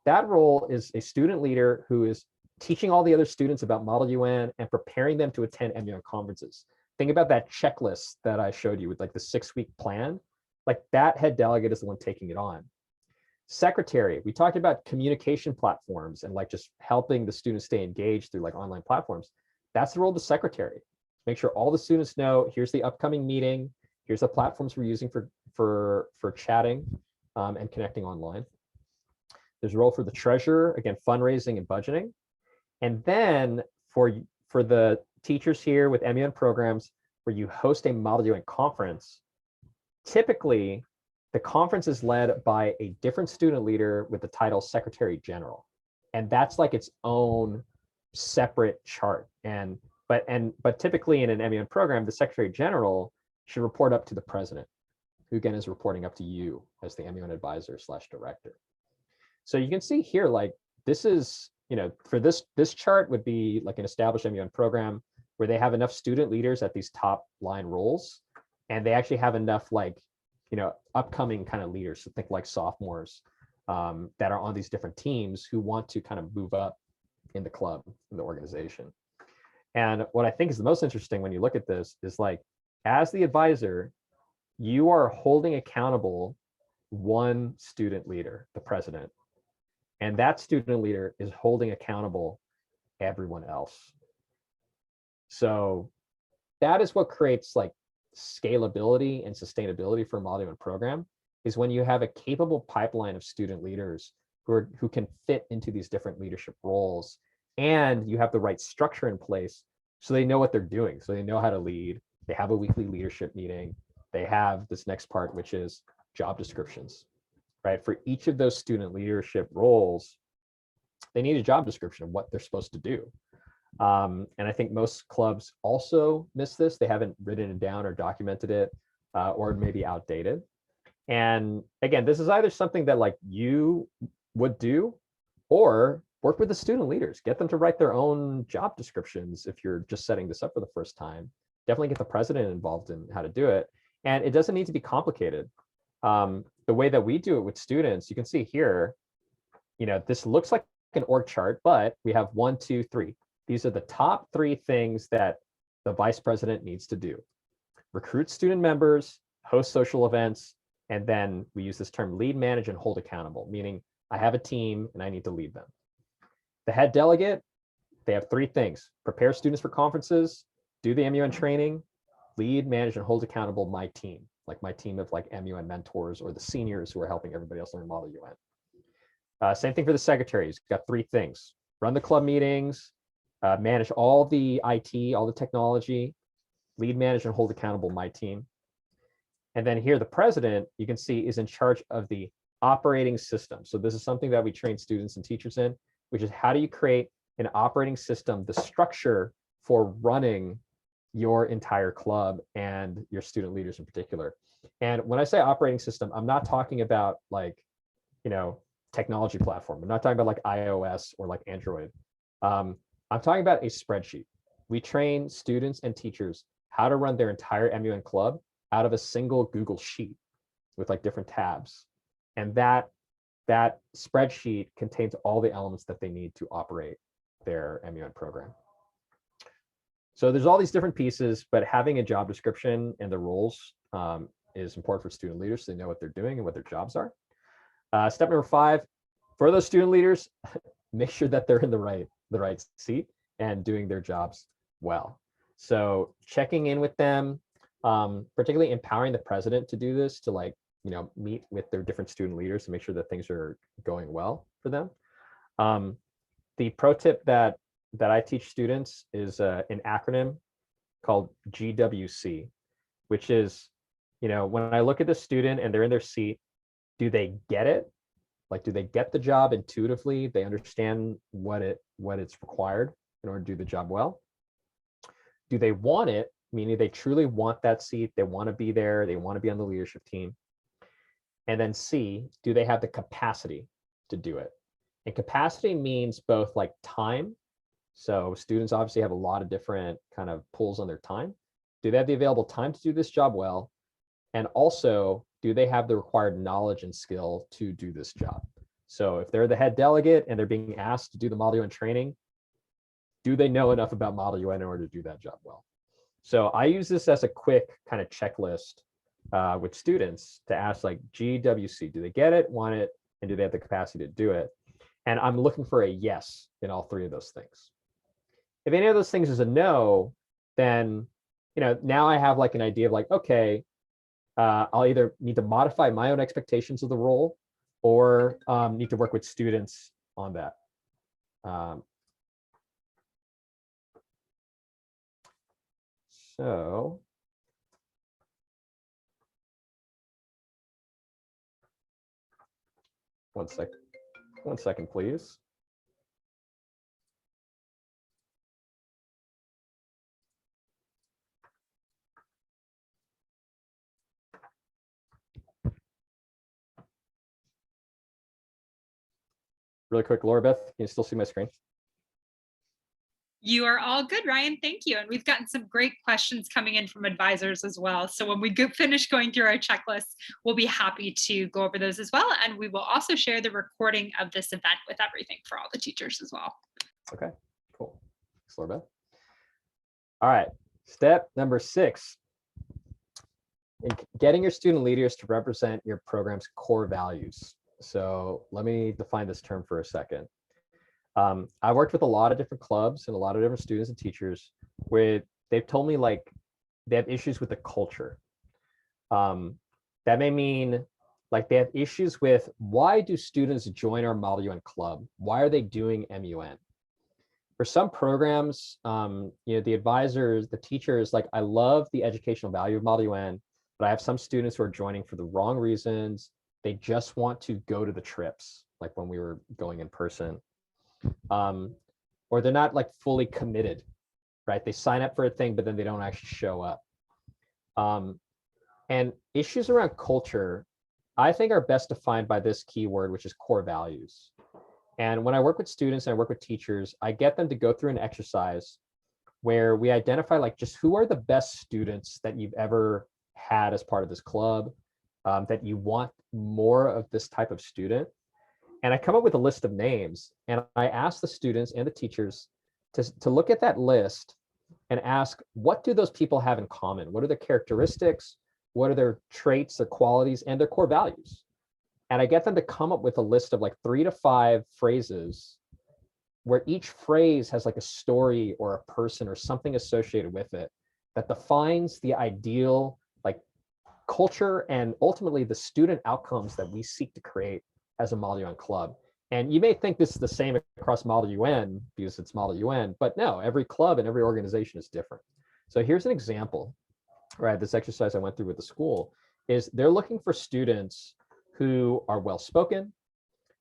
Speaker 2: That role is a student leader who is teaching all the other students about Model UN and preparing them to attend MUN conferences. think about that checklist that I showed you with like the 6-week plan, like that head delegate is the one taking it on. Secretary, we talked about communication platforms and like just helping the students stay engaged through like online platforms. That's the role of the secretary. Make sure all the students know, here's the upcoming meeting, here's the platforms we're using for chatting and connecting online. There's a role for the treasurer, again, fundraising and budgeting. And then for the teachers here with MUN programs, where you host a Model UN conference, typically the conference is led by a different student leader with the title Secretary General. And that's like its own separate chart. But typically in an MUN program, the Secretary General should report up to the president, who again is reporting up to you as the MUN advisor / director. So you can see here, like this is, for this chart would be like an established MUN program where they have enough student leaders at these top line roles, and they actually have enough like, upcoming kind of leaders. So think like sophomores that are on these different teams who want to kind of move up in the club, in the organization. And what I think is the most interesting when you look at this is like, as the advisor, you are holding accountable one student leader, the president, and that student leader is holding accountable everyone else. So that is what creates like scalability and sustainability for a Model UN program, is when you have a capable pipeline of student leaders who can fit into these different leadership roles, and you have the right structure in place so they know what they're doing, so they know how to lead. They have a weekly leadership meeting. They have this next part, which is job descriptions, right? For each of those student leadership roles, they need a job description of what they're supposed to do. And I think most clubs also miss this. They haven't written it down or documented it, or maybe outdated. And again, this is either something that like you would do, or work with the student leaders, get them to write their own job descriptions. If you're just setting this up for the first time, definitely get the president involved in how to do it. And it doesn't need to be complicated. The way that we do it with students, you can see here, this looks like an org chart, but we have 1, 2, 3. These are the top 3 things that the vice president needs to do: recruit student members, host social events, and then we use this term lead, manage, and hold accountable, meaning I have a team and I need to lead them. The head delegate, they have 3 things: prepare students for conferences, do the MUN training, lead, manage, and hold accountable my team, like my team of like MUN mentors or the seniors who are helping everybody else learn Model UN. Same thing for the secretaries. Got 3 things: run the club meetings, manage all the IT, all the technology, lead, manage, and hold accountable my team. And then here, the president, you can see, is in charge of the operating system. So this is something that we train students and teachers in, which is how do you create an operating system, the structure for running your entire club and your student leaders in particular. And when I say operating system, I'm not talking about like, technology platform. I'm not talking about like iOS or like Android. I'm talking about a spreadsheet. We train students and teachers how to run their entire MUN club out of a single Google Sheet with like different tabs. And that spreadsheet contains all the elements that they need to operate their MUN program. So there's all these different pieces, but having a job description and the roles is important for student leaders so they know what they're doing and what their jobs are. Step number 5, for those student leaders, make sure that they're in the right seat and doing their jobs well. So checking in with them, particularly empowering the president to do this, to like, meet with their different student leaders to make sure that things are going well for them. The pro tip that I teach students is an acronym called GWC, which is, when I look at the student and they're in their seat, do they get it? Like, do they get the job intuitively? They understand what it's required in order to do the job well? Do they want it? Meaning they truly want that seat. They want to be there. They want to be on the leadership team. And then C, do they have the capacity to do it? And capacity means both like time. So students obviously have a lot of different kind of pulls on their time. Do they have the available time to do this job well? And also, do they have the required knowledge and skill to do this job? So if they're the head delegate and they're being asked to do the Model UN training, do they know enough about Model UN in order to do that job well? So I use this as a quick kind of checklist with students to ask like GWC, do they get it, want it, and do they have the capacity to do it? And I'm looking for a yes in all three of those things. If any of those things is a no, then now I have like an idea of like, okay, I'll either need to modify my own expectations of the role or need to work with students on that. So one second, please. Really quick, Laura Beth, can you still see my screen?
Speaker 1: You are all good, Ryan. Thank you. And we've gotten some great questions coming in from advisors as well. So when we finish going through our checklist, we'll be happy to go over those as well. And we will also share the recording of this event with everything for all the teachers as well.
Speaker 2: Okay, cool. Thanks, Laura Beth. All right, step number 6. In getting your student leaders to represent your program's core values. So let me define this term for a second. I've worked with a lot of different clubs and a lot of different students and teachers where they've told me like they have issues with the culture. That may mean like they have issues with why do students join our Model UN club? Why are they doing MUN? For some programs, the advisors, the teachers, like I love the educational value of Model UN, but I have some students who are joining for the wrong reasons. They just want to go to the trips, like when we were going in person. Or they're not like fully committed, right? They sign up for a thing, but then they don't actually show up. And issues around culture, I think are best defined by this keyword, which is core values. And when I work with students and I work with teachers, I get them to go through an exercise where we identify like just who are the best students that you've ever had as part of this club, that you want more of this type of student. And I come up with a list of names and I ask the students and the teachers to look at that list and ask, what do those people have in common? What are their characteristics? What are their traits, their qualities, and their core values? And I get them to come up with a list of like 3 to 5 phrases where each phrase has like a story or a person or something associated with it that defines the ideal like culture and ultimately the student outcomes that we seek to create as a Model UN club. And you may think this is the same across Model UN because it's Model UN, but no, every club and every organization is different. So here's an example, right? This exercise I went through with the school is they're looking for students who are well-spoken,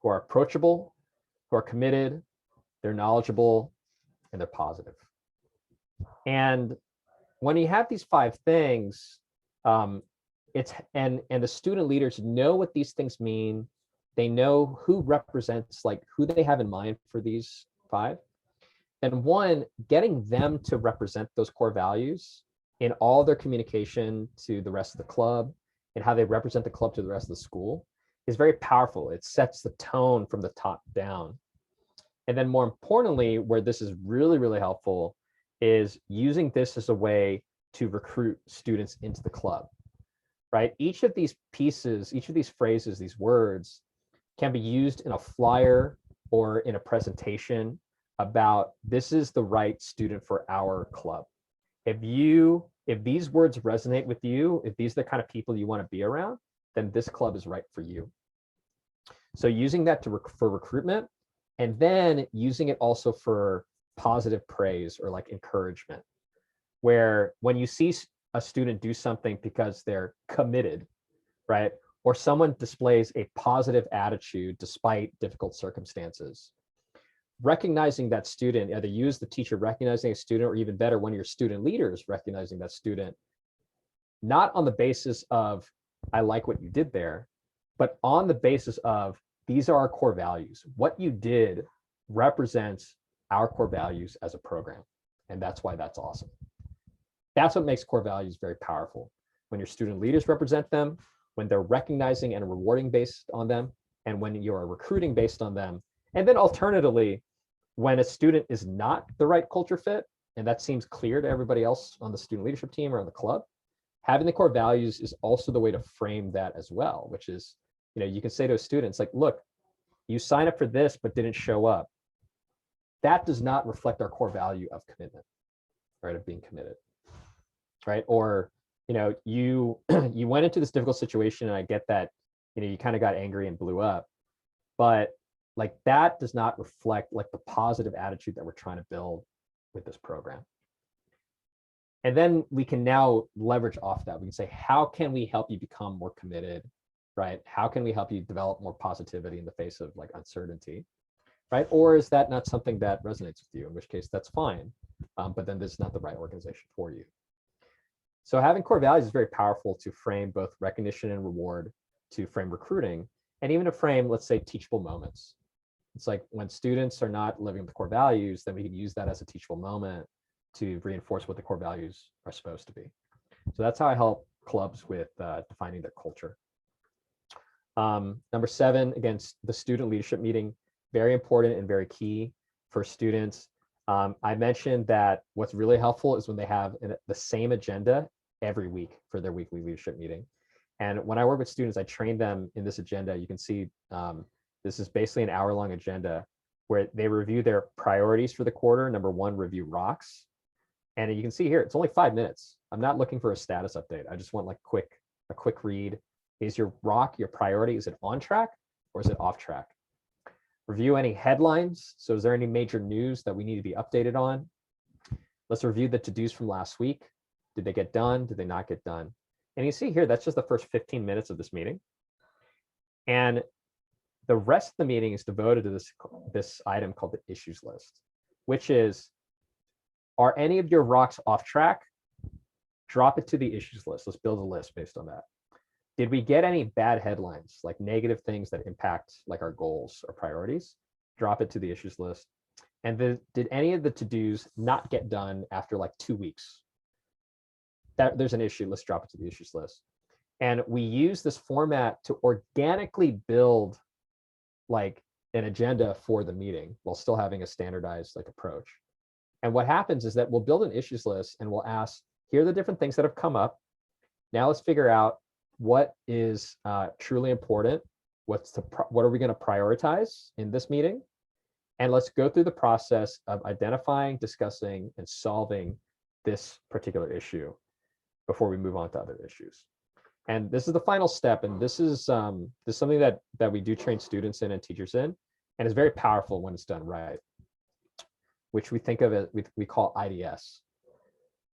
Speaker 2: who are approachable, who are committed, they're knowledgeable, and they're positive. And when you have these 5 things, and the student leaders know what these things mean. They know who represents, like who they have in mind for these 5. And one, getting them to represent those core values in all their communication to the rest of the club and how they represent the club to the rest of the school is very powerful. It sets the tone from the top down. And then more importantly, where this is really, really helpful is using this as a way to recruit students into the club, right? Each of these pieces, each of these phrases, these words can be used in a flyer or in a presentation about this is the right student for our club. If these words resonate with you, if these are the kind of people you want to be around, then this club is right for you. So using that for recruitment, and then using it also for positive praise or like encouragement, where when you see a student do something because they're committed, right? Or someone displays a positive attitude despite difficult circumstances. Recognizing that student, either you as the teacher recognizing a student, or even better, one of your student leaders recognizing that student, not on the basis of, I like what you did there, but on the basis of, these are our core values. What you did represents our core values as a program. And that's why that's awesome. That's what makes core values very powerful. When your student leaders represent them, when they're recognizing and rewarding based on them, and when you are recruiting based on them. And then alternatively, when a student is not the right culture fit, and that seems clear to everybody else on the student leadership team or on the club, having the core values is also the way to frame that as well, which is, you can say to students like, look, you sign up for this, but didn't show up. That does not reflect our core value of commitment, right? Of being committed, right? Or, you you went into this difficult situation, and I get that, you kind of got angry and blew up, but like that does not reflect like the positive attitude that we're trying to build with this program. And then we can now leverage off that. We can say, how can we help you become more committed, right? How can we help you develop more positivity in the face of like uncertainty, right? Or is that not something that resonates with you, in which case that's fine, but then this is not the right organization for you. So having core values is very powerful to frame both recognition and reward, to frame recruiting, and even to frame, let's say, teachable moments. It's like when students are not living with the core values, then we can use that as a teachable moment to reinforce what the core values are supposed to be. So that's how I help clubs with defining their culture. Number 7, again, the student leadership meeting, very important and very key for students. I mentioned that what's really helpful is when they have the same agenda every week for their weekly leadership meeting. And when I work with students, I train them in this agenda. You can see this is basically an hour-long agenda where they review their priorities for the quarter. Number 1, review rocks. And you can see here, it's only 5 minutes. I'm not looking for a status update. I just want like a quick read. Is your rock, your priority, is it on track or is it off track? Review any headlines. So is there any major news that we need to be updated on? Let's review the to-dos from last week. Did they get done? Did they not get done? And you see here, that's just the first 15 minutes of this meeting. And the rest of the meeting is devoted to this item called the issues list, which is, are any of your rocks off track? Drop it to the issues list. Let's build a list based on that. Did we get any bad headlines, like negative things that impact like our goals or priorities? Drop it to the issues list. And did any of the to-dos not get done after like 2 weeks? There's an issue, let's drop it to the issues list. And we use this format to organically build like an agenda for the meeting while still having a standardized like approach. And what happens is that we'll build an issues list and we'll ask, here are the different things that have come up. Now let's figure out what is truly important. What are we going to prioritize in this meeting? And let's go through the process of identifying, discussing, and solving this particular issue before we move on to other issues. And this is the final step. And this is something that we do train students in and teachers in, and it's very powerful when it's done right, which we think of as, we call IDS.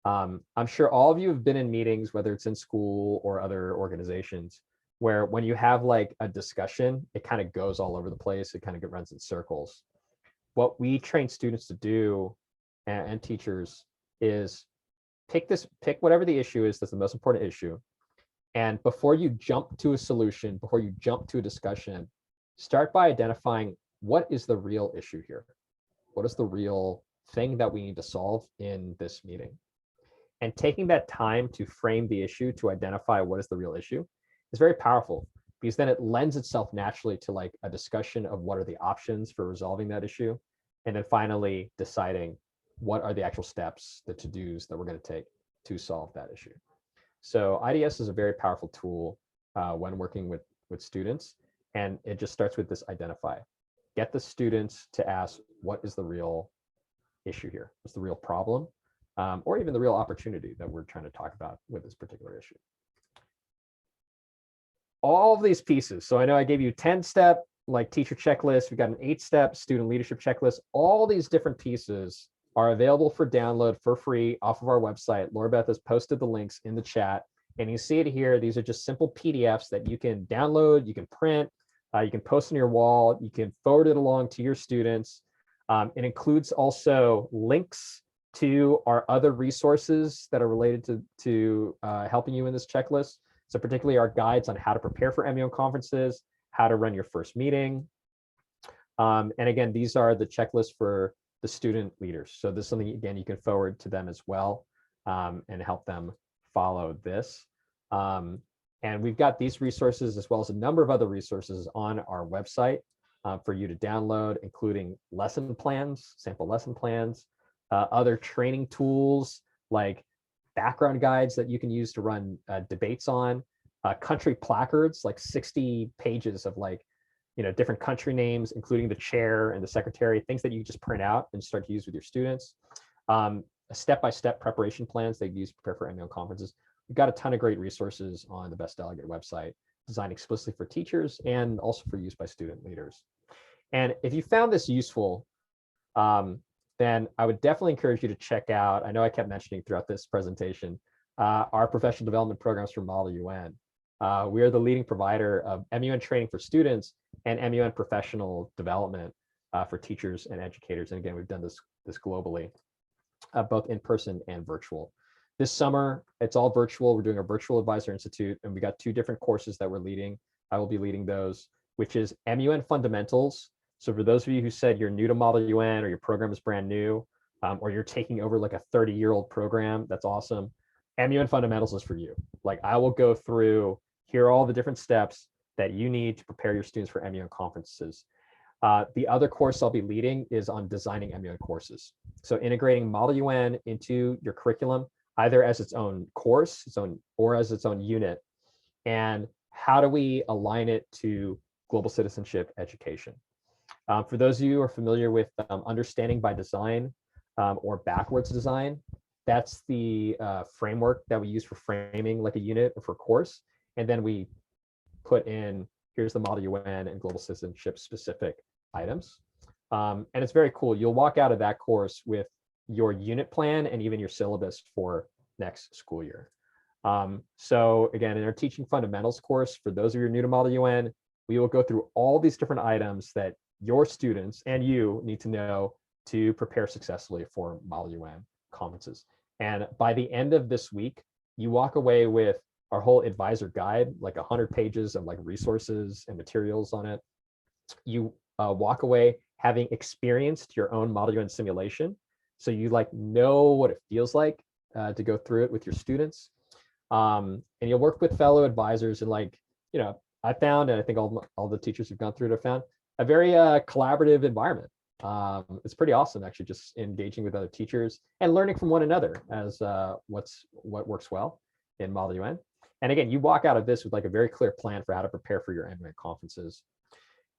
Speaker 2: I'm sure all of you have been in meetings, whether it's in school or other organizations, where when you have like a discussion, it kind of goes all over the place. It kind of runs in circles. What we train students to do and teachers is pick whatever the issue is that's the most important issue. And before you jump to a solution, before you jump to a discussion, start by identifying what is the real issue here? What is the real thing that we need to solve in this meeting? And taking that time to frame the issue, to identify what is the real issue, is very powerful, because then it lends itself naturally to like a discussion of what are the options for resolving that issue. And then finally deciding what are the actual steps, the to-dos that we're going to take to solve that issue. So IDS is a very powerful tool when working with students. And it just starts with this identify. Get the students to ask, what is the real issue here? What's the real problem? Or even the real opportunity that we're trying to talk about with this particular issue. All of these pieces. So I know I gave you 10-step like teacher checklist. We've got an 8-step student leadership checklist. All these different pieces are available for download for free off of our website. Laura Beth has posted the links in the chat. And you see it here. These are just simple PDFs that you can download, you can print, you can post on your wall, you can forward it along to your students. It includes also links to our other resources that are related to helping you in this checklist. So particularly our guides on how to prepare for MUN conferences, how to run your first meeting. And again, these are the checklists for the student leaders. So this is something, again, you can forward to them as well and help them follow this. And we've got these resources as well as a number of other resources on our website for you to download, including lesson plans, sample lesson plans, other training tools like background guides that you can use to run debates on, country placards, like 60 pages of like, different country names, including the chair and the secretary, things that you just print out and start to use with your students. Step-by-step preparation plans they use to prepare for MUN conferences. We've got a ton of great resources on the Best Delegate website, designed explicitly for teachers and also for use by student leaders. And if you found this useful, then I would definitely encourage you to check out, I know I kept mentioning throughout this presentation, our professional development programs for Model UN. We are the leading provider of MUN training for students and MUN professional development for teachers and educators. And again, we've done this globally, both in person and virtual. This summer, it's all virtual. We're doing our Virtual Advisor Institute, and we got 2 different courses that we're leading. I will be leading those, which is MUN Fundamentals. So for those of you who said you're new to Model UN or your program is brand new, or you're taking over like a 30-year-old program, that's awesome. MUN Fundamentals is for you. Like, I will go through, here are all the different steps that you need to prepare your students for MUN conferences. The other course I'll be leading is on designing MUN courses. So integrating Model UN into your curriculum, either as its own course, or as its own unit. And how do we align it to global citizenship education? For those of you who are familiar with understanding by design or backwards design, that's the framework that we use for framing like a unit or for course. And then we put in, here's the Model UN and global citizenship specific items. And it's very cool. You'll walk out of that course with your unit plan and even your syllabus for next school year. So again, in our Teaching Fundamentals course, for those of you who are new to Model UN, we will go through all these different items that your students and you need to know to prepare successfully for Model UN conferences. And by the end of this week, you walk away with our whole advisor guide, like 100 pages of like resources and materials on it. You walk away having experienced your own Model UN simulation. So you like know what it feels like to go through it with your students. And you'll work with fellow advisors, and like, I found, and I think all the teachers who've gone through it have found, a very collaborative environment. It's pretty awesome, actually, just engaging with other teachers and learning from one another as what works well in Model UN. And again, you walk out of this with like a very clear plan for how to prepare for your MUN conferences.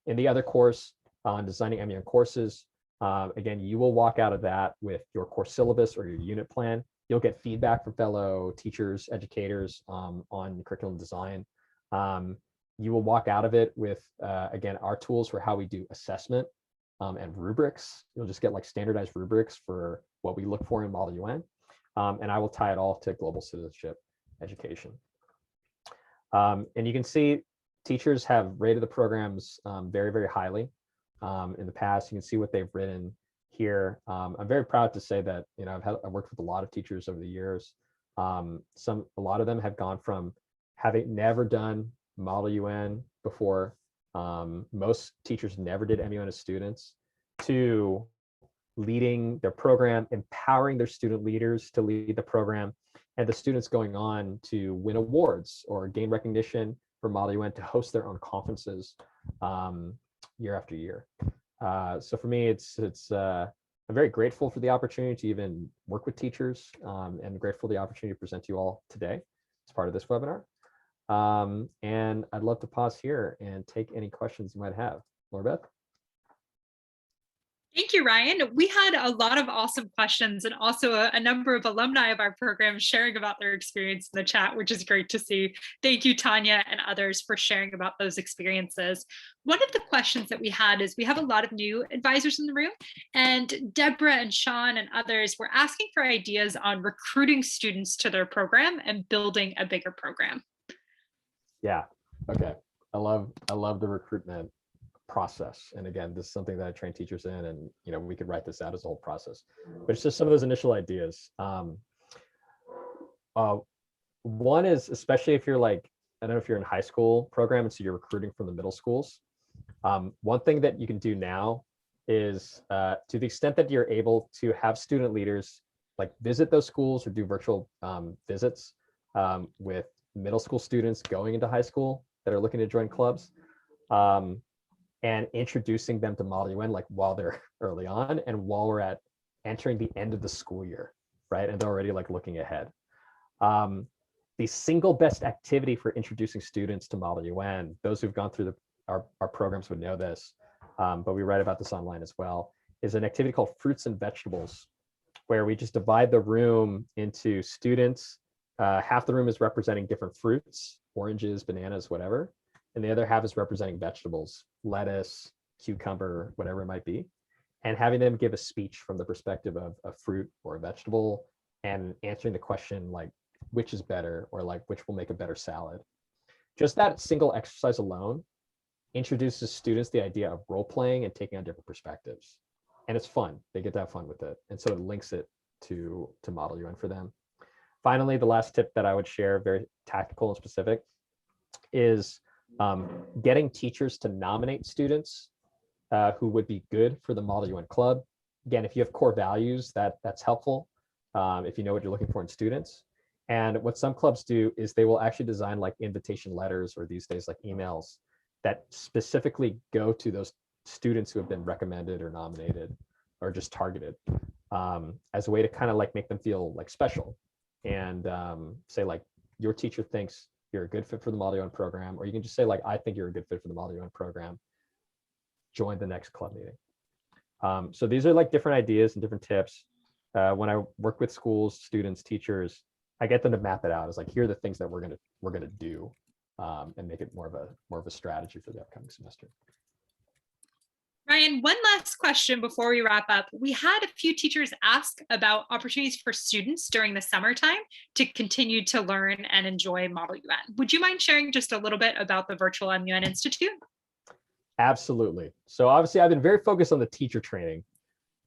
Speaker 2: In the other course on designing MUN courses, again, you will walk out of that with your course syllabus or your unit plan. You'll get feedback from fellow teachers, educators on curriculum design. You will walk out of it with, again, our tools for how we do assessment and rubrics. You'll just get like standardized rubrics for what we look for in Model UN. And I will tie it all to global citizenship education. And you can see teachers have rated the programs very, very highly in the past. You can see what they've written here. I'm very proud to say that, I've worked with a lot of teachers over the years. A lot of them have gone from having never done Model UN before. Most teachers never did MUN as students, to leading their program, empowering their student leaders to lead the program, and the students going on to win awards or gain recognition for Model UN, to host their own conferences year after year. So for me, I'm very grateful for the opportunity to even work with teachers, and grateful for the opportunity to present to you all today as part of this webinar. And I'd love to pause here and take any questions you might have. Laura Beth?
Speaker 1: Thank you, Ryan. We had a lot of awesome questions, and also a number of alumni of our program sharing about their experience in the chat, which is great to see. Thank you, Tanya and others, for sharing about those experiences. One of the questions that we had is, we have a lot of new advisors in the room, and Deborah and Sean and others were asking for ideas on recruiting students to their program and building a bigger program.
Speaker 2: Yeah, okay. I love the recruitment process. And again, this is something that I train teachers in, and we could write this out as a whole process, but it's just some of those initial ideas. One is, especially if you're like, I don't know if you're in high school program and so you're recruiting from the middle schools. One thing that you can do now is, to the extent that you're able to have student leaders like visit those schools or do virtual visits with middle school students going into high school that are looking to join clubs, and introducing them to Model UN, like while they're early on and while we're at entering the end of the school year, right? And they're already like looking ahead. The single best activity for introducing students to Model UN, those who've gone through our programs would know this, but we write about this online as well, is an activity called Fruits and Vegetables, where we just divide the room into students. Half the room is representing different fruits, oranges, bananas, whatever. And the other half is representing vegetables, lettuce, cucumber, whatever it might be. And having them give a speech from the perspective of a fruit or a vegetable and answering the question like, which is better, or like, which will make a better salad. Just that single exercise alone introduces students the idea of role playing and taking on different perspectives. And it's fun. They get to have fun with it. And so it links it to Model UN for them. Finally, the last tip that I would share, very tactical and specific, is getting teachers to nominate students who would be good for the Model UN Club. Again, if you have core values, that's helpful if you know what you're looking for in students. And what some clubs do is they will actually design like invitation letters, or these days like emails, that specifically go to those students who have been recommended or nominated or just targeted, as a way to kind of like make them feel like special, and say like, your teacher thinks you're a good fit for the Model UN program, or you can just say like, I think you're a good fit for the Model UN program. Join the next club meeting. So these are like different ideas and different tips. When I work with schools, students, teachers, I get them to map it out. It's like, here are the things that we're gonna do, and make it more of a strategy for the upcoming semester.
Speaker 1: Ryan, one last question before we wrap up. We had a few teachers ask about opportunities for students during the summertime to continue to learn and enjoy Model UN. Would you mind sharing just a little bit about the Virtual MUN Institute?
Speaker 2: Absolutely. So obviously I've been very focused on the teacher training.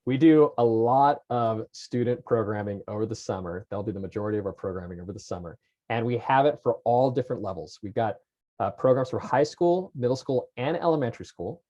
Speaker 2: We do a lot of student programming over the summer. That'll be the majority of our programming over the summer. And we have it for all different levels. We've got programs for high school, middle school, and elementary school.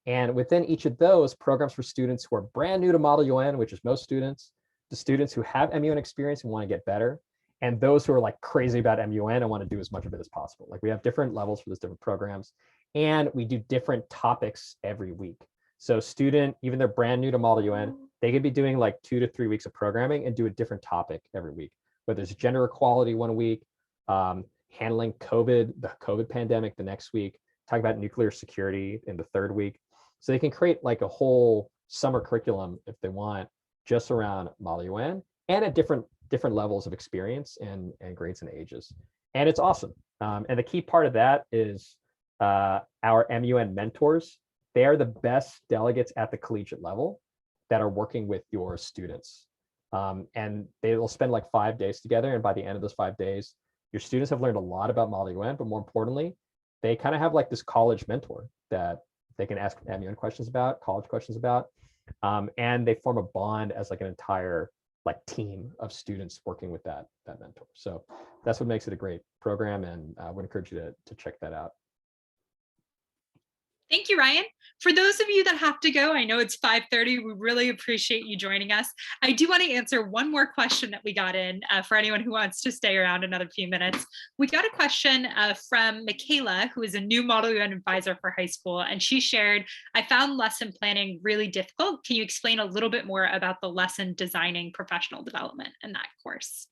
Speaker 2: And within each of those, programs for students who are brand new to Model UN, which is most students, to students who have MUN experience and want to get better, and those who are like crazy about MUN and want to do as much of it as possible. Like, we have different levels for those different programs, and we do different topics every week. So student, even they're brand new to Model UN, they could be doing like 2 to 3 weeks of programming and do a different topic every week, whether it's gender equality one week, handling the COVID pandemic the next week, talk about nuclear security in the third week. So they can create like a whole summer curriculum if they want, just around Model UN, and at different levels of experience and grades and ages. And it's awesome. And the key part of that is our MUN mentors. They are the best delegates at the collegiate level that are working with your students. And they will spend like 5 days together. And by the end of those 5 days, your students have learned a lot about Model UN, but more importantly, they kind of have like this college mentor that they can ask MUN questions about, college questions about, and they form a bond as like an entire like team of students working with that mentor. So that's what makes it a great program, and I would encourage you to check that out.
Speaker 1: Thank you, Ryan. For those of you that have to go, I know it's 5:30. We really appreciate you joining us. I do want to answer one more question that we got in for anyone who wants to stay around another few minutes. We got a question from Michaela, who is a new Model UN advisor for high school, and she shared, I found lesson planning really difficult. Can you explain a little bit more about the lesson designing professional development in that course?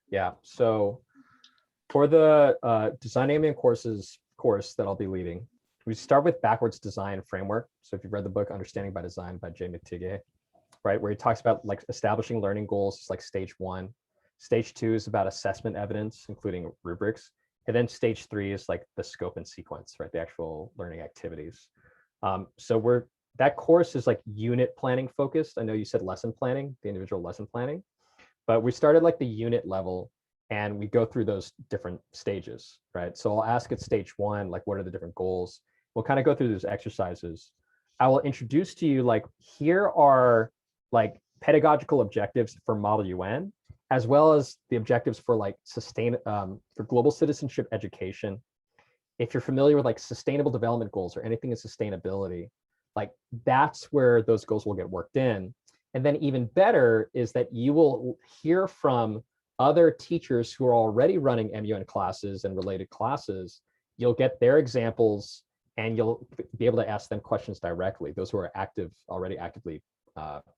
Speaker 2: Yeah, so for the Design MUN course that I'll be leading, we start with backwards design framework. So if you've read the book Understanding by Design by Jay McTighe, right, where he talks about like establishing learning goals, it's like stage 1. Stage 2 is about assessment evidence, including rubrics. And then stage 3 is like the scope and sequence, right, the actual learning activities. So that course is like unit planning focused. I know you said lesson planning, the individual lesson planning, but we started like the unit level, and we go through those different stages, right? So I'll ask at stage 1, like, what are the different goals? We'll kind of go through those exercises. I will introduce to you, like, here are like pedagogical objectives for Model UN, as well as the objectives for like for global citizenship education. If you're familiar with like sustainable development goals or anything in sustainability, like that's where those goals will get worked in. And then even better is that you will hear from other teachers who are already running MUN classes and related classes. You'll get their examples, and you'll be able to ask them questions directly, those who are already actively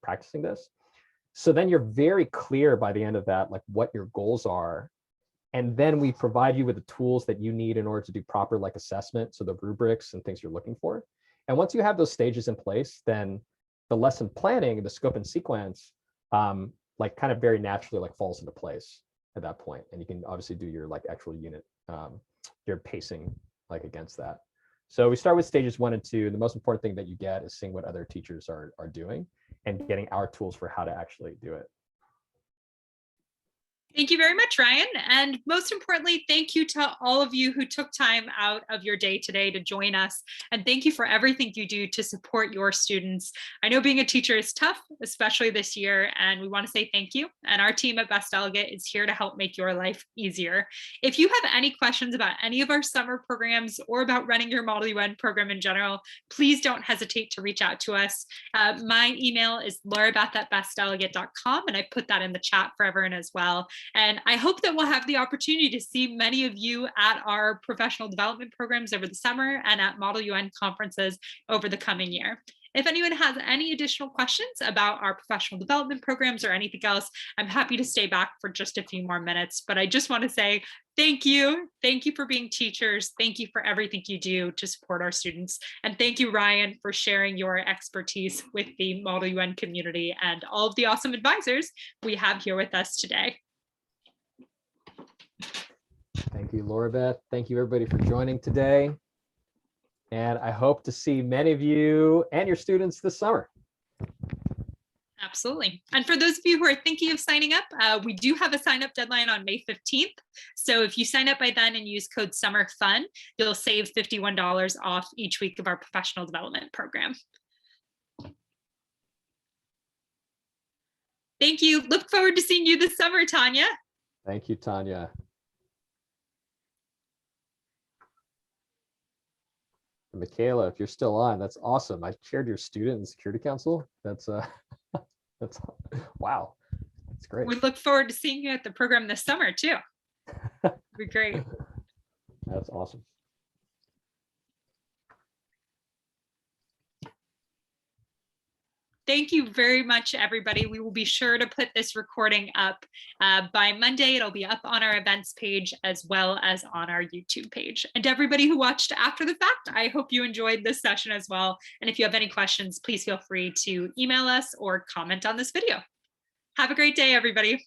Speaker 2: practicing this. So then you're very clear by the end of that, like what your goals are. And then we provide you with the tools that you need in order to do proper like assessment. So the rubrics and things you're looking for. And once you have those stages in place, then the lesson planning, the scope and sequence, like kind of very naturally like falls into place at that point. And you can obviously do your like actual unit, your pacing like against that. So we start with stages 1 and 2. The most important thing that you get is seeing what other teachers are doing and getting our tools for how to actually do it.
Speaker 1: Thank you very much, Ryan. And most importantly, thank you to all of you who took time out of your day today to join us. And thank you for everything you do to support your students. I know being a teacher is tough, especially this year, and we want to say thank you. And our team at Best Delegate is here to help make your life easier. If you have any questions about any of our summer programs or about running your Model UN program in general, please don't hesitate to reach out to us. My email is laurabeth@bestdelegate.com, and I put that in the chat for everyone as well. And I hope that we'll have the opportunity to see many of you at our professional development programs over the summer and at Model UN conferences over the coming year. If anyone has any additional questions about our professional development programs or anything else, I'm happy to stay back for just a few more minutes. But I just want to say thank you. Thank you for being teachers. Thank you for everything you do to support our students. And thank you, Ryan, for sharing your expertise with the Model UN community and all of the awesome advisors we have here with us today.
Speaker 2: Thank you, Laura Beth. Thank you, everybody, for joining today. And I hope to see many of you and your students this summer.
Speaker 1: Absolutely. And for those of you who are thinking of signing up, we do have a sign up deadline on May 15th. So if you sign up by then and use code SUMMERFUN, you'll save $51 off each week of our professional development program. Thank you. Look forward to seeing you this summer, Tanya.
Speaker 2: Thank you, Tanya. Michaela, if you're still on, that's awesome. I chaired your student and security council. That's that's wow. That's great.
Speaker 1: We look forward to seeing you at the program this summer too. It'd be great.
Speaker 2: That's awesome.
Speaker 1: Thank you very much, everybody. We will be sure to put this recording up by Monday. It'll be up on our events page as well as on our YouTube page. And to everybody who watched after the fact, I hope you enjoyed this session as well. And if you have any questions, please feel free to email us or comment on this video. Have a great day, everybody.